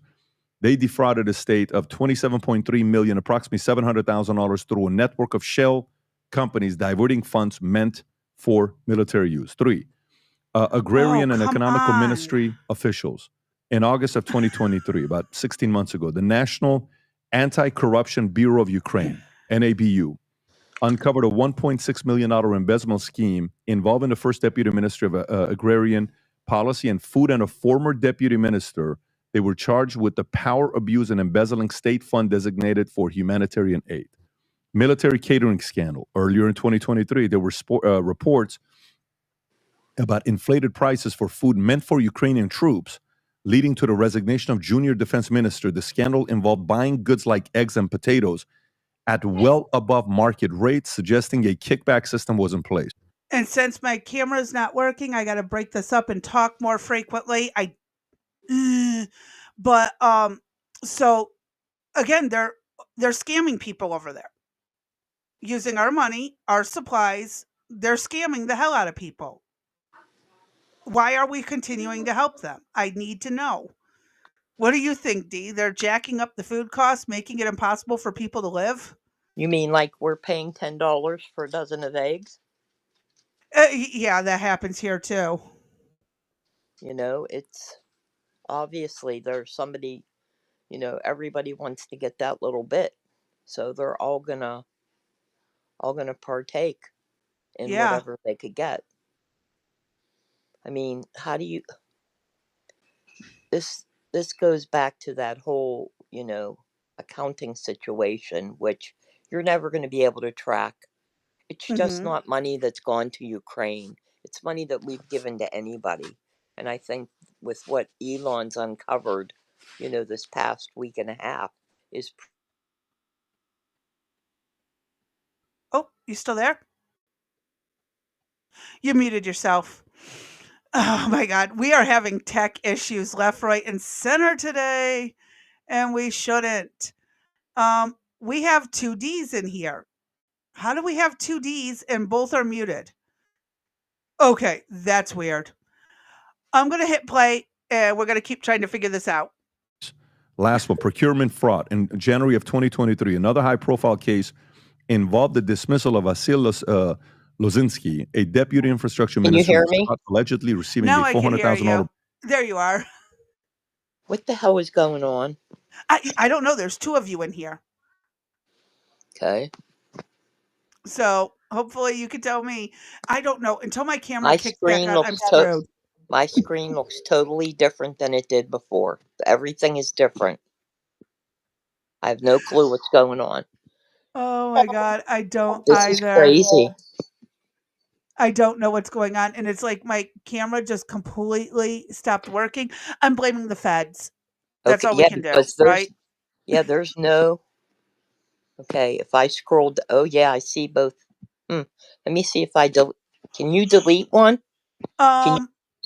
They defrauded the state of $27.3 million, approximately $700,000 through a network of shell companies diverting funds meant for military use. Three, agrarian and come economical on. ministry officials. In August of 2023, about 16 months ago, the National Anti-Corruption Bureau of Ukraine, NABU, uncovered a $1.6 million embezzlement scheme involving the first deputy minister of agrarian policy and food and a former deputy minister. They were charged with the power abuse and embezzling state fund designated for humanitarian aid. Military catering scandal. Earlier in 2023, there were reports about inflated prices for food meant for Ukrainian troops, leading to the resignation of junior defense minister. The scandal involved buying goods like eggs and potatoes at well above market rates, suggesting a kickback system was in place. And since my camera's not working, I got to break this up and talk more frequently. So again, they're scamming people over there. Using our money, our supplies, they're scamming the hell out of people. Why are we continuing to help them? I need to know. What do you think, Dee? They're jacking up the food costs, making it impossible for people to live? You mean like we're paying $10 for a dozen of eggs? Yeah, that happens here too. You know, it's obviously there's somebody, you know, everybody wants to get that little bit. So they're all gonna partake in Yeah. whatever they could get. I mean, how do you this goes back to that whole, you know, accounting situation, which you're never going to be able to track. It's just Mhm. not money that's gone to Ukraine. It's money that we've given to anybody. And I think with what Elon's uncovered, you know, this past week and a half is Oh, you still there? You muted yourself. Oh my God. We are having tech issues left, right, and center today, and we shouldn't. We have two Ds in here. How do we have two Ds and both are muted? Okay, that's weird. I'm going to hit play and we're going to keep trying to figure this out. Last one, procurement fraud. In January of 2023, another high-profile case involved the dismissal of Vasyl Lozinski, a deputy infrastructure Can you minister, hear who was me? caught allegedly receiving Now a I can hear $400,000. you. There you are. What the hell is going on? I don't know. There's two of you in here. Okay. So hopefully you can tell me. I don't know. Until my camera My kicks back screen on, I'm looks screwed. my screen looks totally different than it did before. Everything is different. I have no clue what's going on. Oh my God. I don't This is either. crazy. I don't know what's going on. And it's like my camera just completely stopped working. I'm blaming the feds. That's Okay, all we yeah, can do, because right? there's no. Okay, if I scrolled, oh yeah, I see both. Let me see if I can you delete one? Can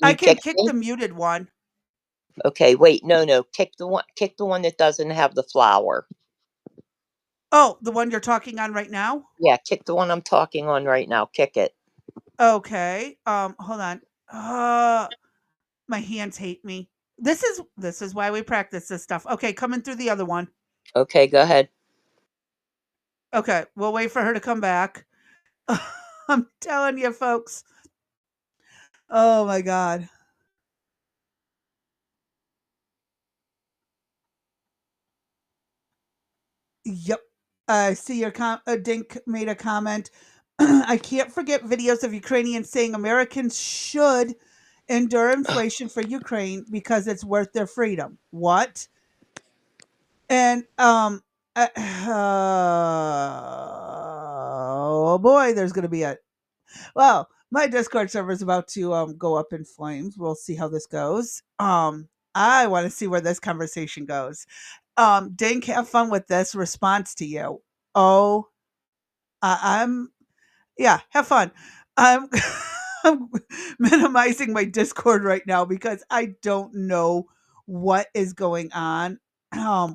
I you can kick kick me? the muted one. Okay, wait, no, kick the one that doesn't have the flower. Oh, the one you're talking on right now? Yeah, kick the one I'm talking on right now. Kick it. Okay. Hold on. My hands hate me. This is why we practice this stuff. Okay, coming through the other one. Okay, go ahead. Okay, we'll wait for her to come back. I'm telling you, folks. Oh my God. Yep. I see your Dink made a comment. I can't forget videos of Ukrainians saying Americans should endure inflation for Ukraine because it's worth their freedom. What? And oh boy, there's going to be a well, my Discord server is about to go up in flames. We'll see how this goes. I want to see where this conversation goes. Dink, have fun with this response to you. Oh I'm yeah, have fun. I'm I'm minimizing my Discord right now because I don't know what is going on.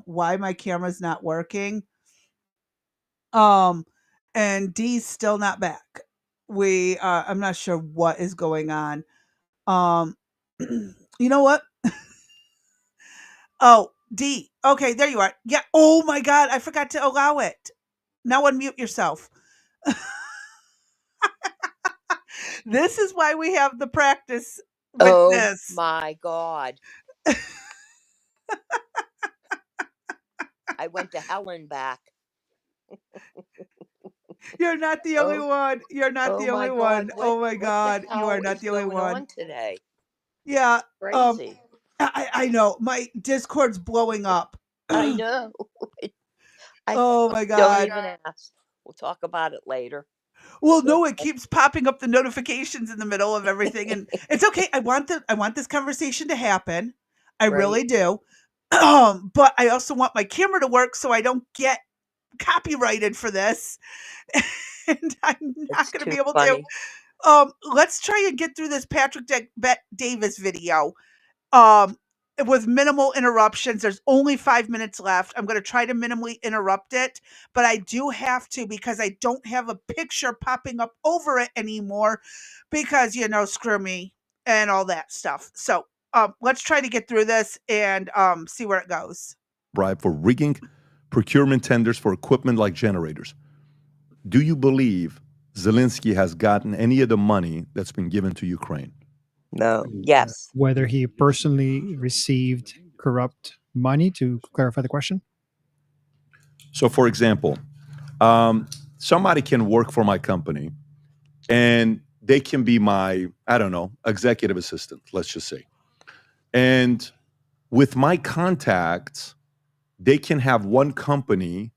Why my camera's not working. Um, and D's still not back. I'm not sure what is going on. Um, you know what? Oh, D. Okay, there you are. Yeah. Oh my God, I forgot to allow it. Now unmute yourself. This is why we have the practice with Oh this. my God. I went to hell and back. You're not the only one. You're not Oh the my only God. one. Oh my What the God, you are hell not is the only going one. on today? Yeah. Crazy. I know my Discord's blowing up. I know. I Oh my don't God. even ask. We'll talk about it later. Well, no, it keeps popping up the notifications in the middle of everything, and it's okay. I want this conversation to happen. I really Right. do. But I also want my camera to work so I don't get copyrighted for this, and I'm not It's going to be too able to. funny. Let's try and get through this Patrick Bet Davis video. Um, with minimal interruptions. There's only 5 minutes left. I'm going to try to minimally interrupt it, but I do have to because I don't have a picture popping up over it anymore because, screw me and all that stuff. So let's try to get through this and see where it goes. Bribe for rigging procurement tenders for equipment like generators. Do you believe Zelensky has gotten any of the money that's been given to Ukraine? No. Yes. Whether he personally received corrupt money, to clarify the question. So, for example, somebody can work for my company and they can be my, I don't know, executive assistant, let's just say. And with my contacts, they can have one company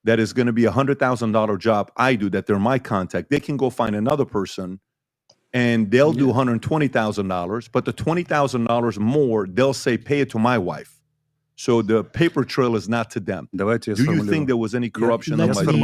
that is going to be $100,000 job I do that they're my contact. They can go find another person and they'll do $120,000, but the $20,000 more, they'll say, pay it to my wife. So the paper trail is not to them. Do you think there was any corruption on Let my me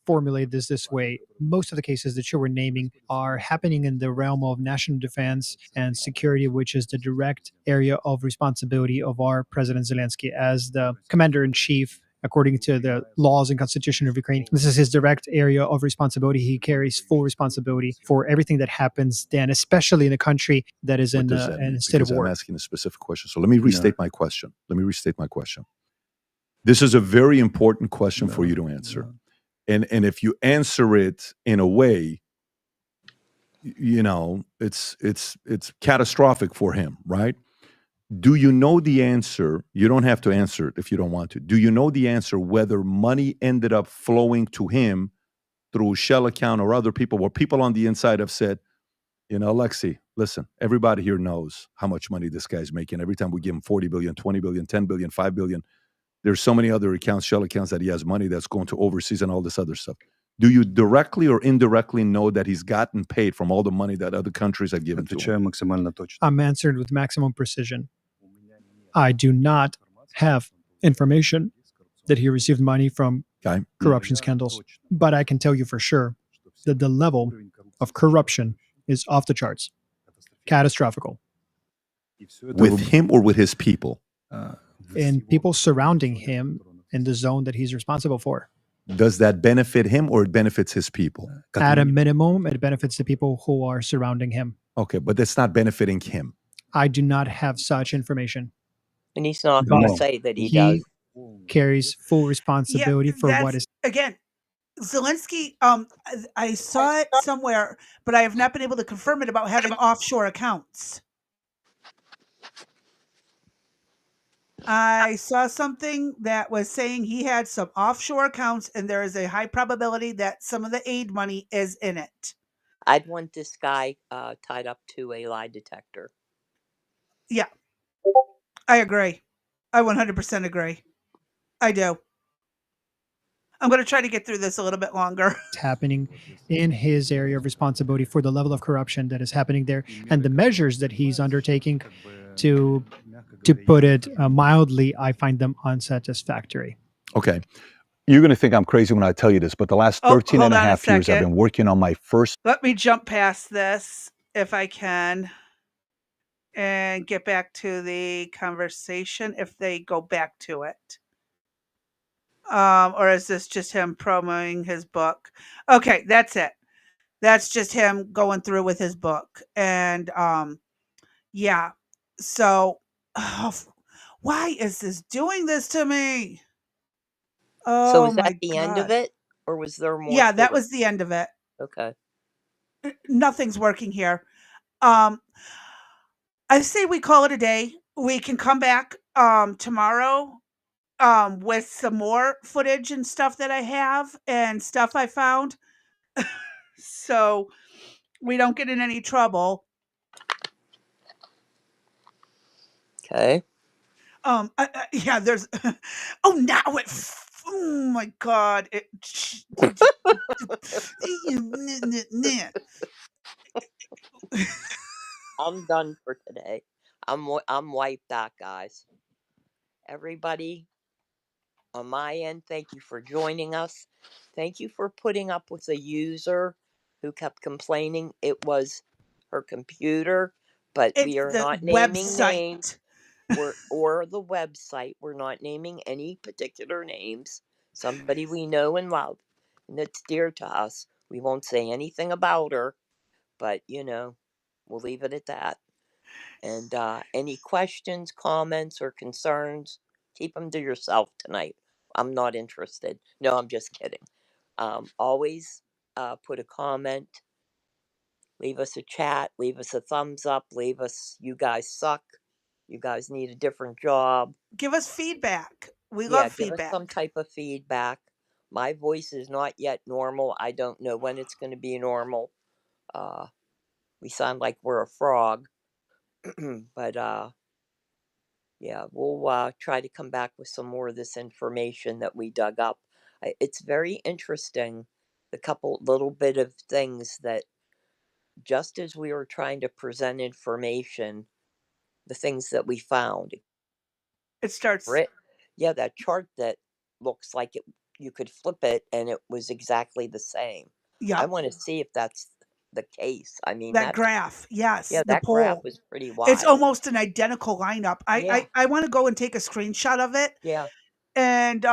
formulate this way. Most of the cases that you were naming are happening in the realm of national defense and security, which is the direct area of responsibility of our President Zelensky as the commander-in-chief. According to the laws and constitution of Ukraine, this is his direct area of responsibility. He carries full responsibility for everything that happens then, especially in a country that is in a state of Because war. I'm asking a specific question. So let me restate my question. This is a very important question for you to answer. And if you answer it in a way, it's catastrophic for him, right? Do you know the answer? You don't have to answer it if you don't want to. Do you know the answer whether money ended up flowing to him through shell account or other people, where people on the inside have said, Alexei, listen, everybody here knows how much money this guy's making. Every time we give him 40 billion, 20 billion, 10 billion, 5 billion, there's so many other accounts, shell accounts, that he has money that's going to overseas and all this other stuff. Do you directly or indirectly know that he's gotten paid from all the money that other countries have given to him? I'm answered with maximum precision. I do not have information that he received money from corruption scandals, but I can tell you for sure that the level of corruption is off the charts, catastrophical. With him or with his people? And people surrounding him in the zone that he's responsible for. Does that benefit him or it benefits his people? At a minimum, it benefits the people who are surrounding him. Okay, but that's not benefiting him. I do not have such information. And he's not going to say that he does. Carries full responsibility for what is. Again, Zelensky, I saw it somewhere, but I have not been able to confirm it about having offshore accounts. I saw something that was saying he had some offshore accounts and there is a high probability that some of the aid money is in it. I'd want this guy tied up to a lie detector. Yeah, I agree. I 100% agree. I do. I'm going to try to get through this a little bit longer. It's happening in his area of responsibility for the level of corruption that is happening there and the measures that he's undertaking. To put it mildly, I find them unsatisfactory. Okay. You're going to think I'm crazy when I tell you this, but the last Oh, 13 hold and a on a half years, I've second. been working on my first. Let me jump past this if I can and get back to the conversation if they go back to it. Or is this just him promoting his book? Okay, that's it. That's just him going through with his book. And yeah. So why is this doing this to me? So Oh was that my the end of god. it, or was there more Yeah, to that it? was the end of it. Okay. Nothing's working here. Um I say we call it a day. We can come back tomorrow with some more footage and stuff that I have and stuff I found. So we don't get in any trouble. Okay. Yeah, there's oh now oh my god. I'm done for today. I'm wiped out, guys. Everybody on my end, thank you for joining us. Thank you for putting up with a user who kept complaining it was her computer, but It's we are the not naming names. website. Or the website. We're not naming any particular names. Somebody we know and love and that's dear to us. We won't say anything about her, but we'll leave it at that. And any questions, comments, or concerns, keep them to yourself tonight. I'm not interested. No, I'm just kidding. Always put a comment, leave us a chat, leave us a thumbs up, leave us, you guys suck. You guys need a different job. Give us feedback. We Yeah, love give us some feedback. type of feedback. My voice is not yet normal. I don't know when it's going to be normal. Uh, we sound like we're a frog. But yeah, we'll try to come back with some more of this information that we dug up. It's very interesting, the couple little bit of things that just as we were trying to present information, the things that we found. It starts. Right? Yeah, that chart that looks like you could flip it and it was exactly the same. I Yep. want to see if that's the case. I mean, That graph. Yes, the that graph poll. was pretty It's wild. almost an identical lineup. I Yeah, I, I want to go and take a screenshot of it yeah, and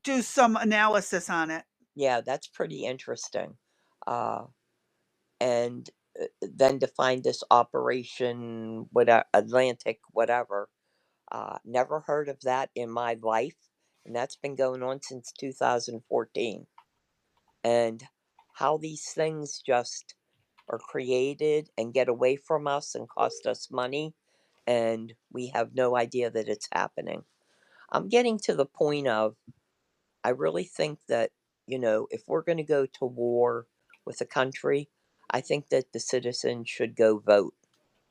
do some analysis on it. yeah. That's pretty interesting. Uh, and then to find this operation, whatever Atlantic, whatever. Never heard of that in my life, and that's been going on since 2014. And how these things just are created and get away from us and cost us money, and we have no idea that it's happening. I'm getting to the point of I really think that, if we're going to go to war with a country, I think that the citizens should go vote,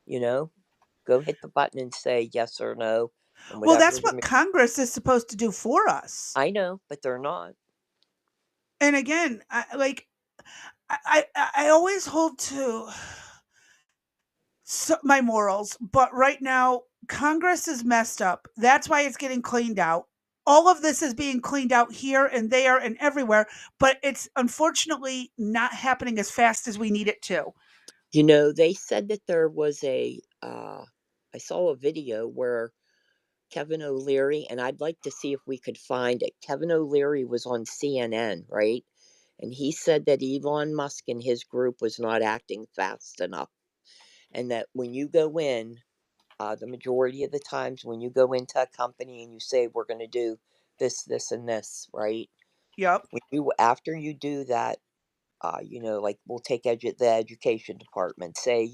you know? Go hit the button and say yes or no, and Well, whatever that's the. what Congress is supposed to do for us. I know, but they're not. And again, I always hold to my morals, but right now Congress is messed up. That's why it's getting cleaned out. All of this is being cleaned out here and there and everywhere, but it's unfortunately not happening as fast as we need it to. They said that there was I saw a video where Kevin O'Leary, and I'd like to see if we could find it. Kevin O'Leary was on CNN, right? And he said that Elon Musk and his group was not acting fast enough. And that when you go in, the majority of the times when you go into a company and you say, we're going to do this, this, and this, right? Yep. After you do that, like we'll take the education department. Say,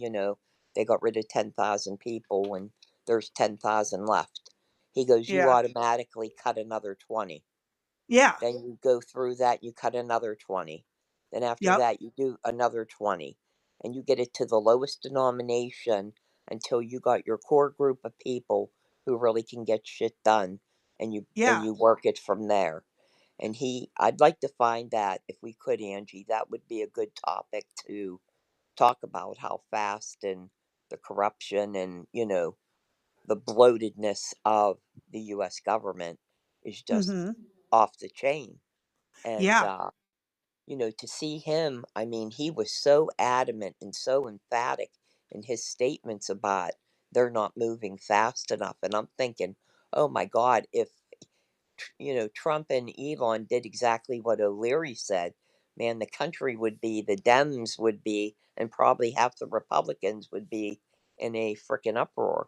they got rid of 10,000 people and there's 10,000 left. He goes, you Yeah. automatically cut another 20. Yeah. Then you go through that, you cut another 20. Then after Yep. that, you do another 20. And you get it to the lowest denomination until you got your core group of people who really can get shit done. And you Yeah. work it from there. And I'd like to find that if we could, Angie, that would be a good topic to talk about how fast and the corruption and, the bloatedness of the US government is just Mhm. off the chain. And Yeah. to see him, I mean, he was so adamant and so emphatic in his statements about they're not moving fast enough. And I'm thinking, oh my God, if, Trump and Elon did exactly what O'Leary said, man, the country would be, the Dems would be, and probably half the Republicans would be in a freaking uproar.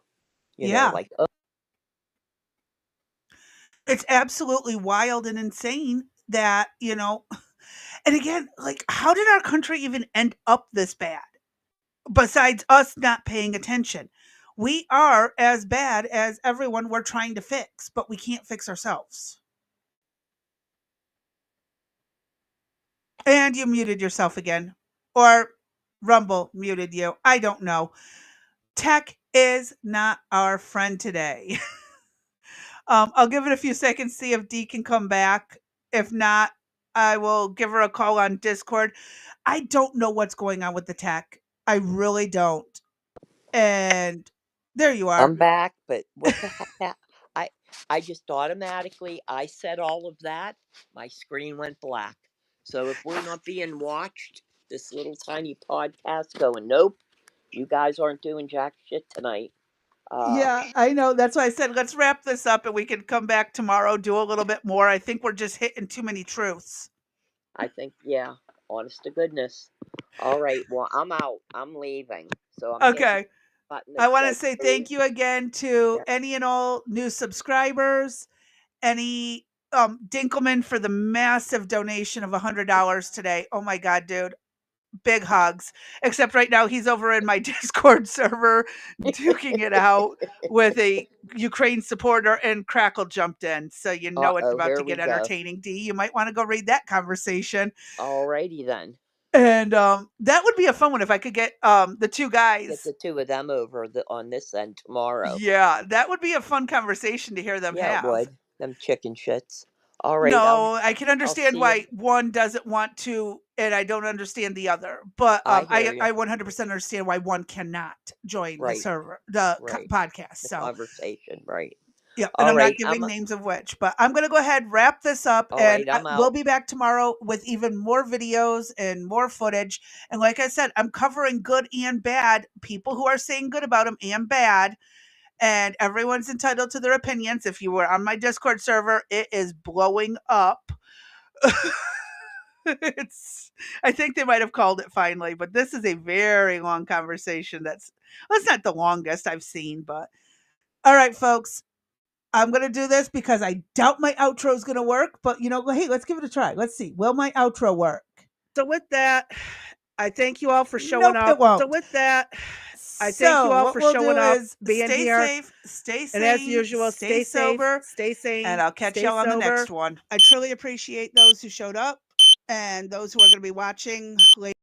Yeah. Like, oh, It's absolutely wild and insane that, and again, like, how did our country even end up this bad? Besides us not paying attention. We are as bad as everyone we're trying to fix, but we can't fix ourselves. And you muted yourself again. Or Rumble muted you. I don't know. Tech is not our friend today. I'll give it a few seconds, see if Dee can come back. If not, I will give her a call on Discord. I don't know what's going on with the tech. I really don't. And there you are. I'm back, but what the heck? I just automatically, I said all of that. My screen went black. So if we're not being watched, this little tiny podcast going, nope, you guys aren't doing jack shit tonight. Yeah, I know. That's why I said let's wrap this up and we can come back tomorrow, do a little bit more. I think we're just hitting too many truths. I think, yeah, honest to goodness. All right, well, I'm out. I'm leaving. So I'm hitting Okay. the button I that want to says say leave. thank you again to Yeah. any and all new subscribers, any Dinkelman for the massive donation of $100 today. Oh my God, dude. Big hugs. Except right now he's over in my Discord server duking it out with a Ukraine supporter, and Crackle jumped in. So you know it's Uh-oh, about here to we get go. entertaining. D, you might want to go read that conversation. Alrighty then. And that would be a fun one if I could get the two Get guys. the two of them over on this end tomorrow. Yeah, that would be a fun conversation to hear them Yeah, it have. would. Them chicken shits. All right, No, I can I'll understand see you. why one doesn't want to, and I don't understand the other. But I hear ya. I 100% understand why one cannot join the Right, server, the right. podcast. The So, conversation, right. yeah, and All I'm not right, giving names of which, but I'm going to go ahead, wrap this up, all and right, I'm we'll out. be back tomorrow with even more videos and more footage. And like I said, I'm covering good and bad, people who are saying good about him and bad. And everyone's entitled to their opinions. If you were on my Discord server, it is blowing up. I think they might have called it finally, but this is a very long conversation. That's not the longest I've seen, but all right, folks. I'm going to do this because I doubt my outro is going to work, but hey, let's give it a try. Let's see. Will my outro work? So with that, I thank you all for showing up. It won't. So with that, I thank you all for showing up, being stay here. safe, stay And as sane, usual, stay sober, safe, stay sane, and I'll catch stay y'all on the sober. next one. I truly appreciate those who showed up and those who are going to be watching later.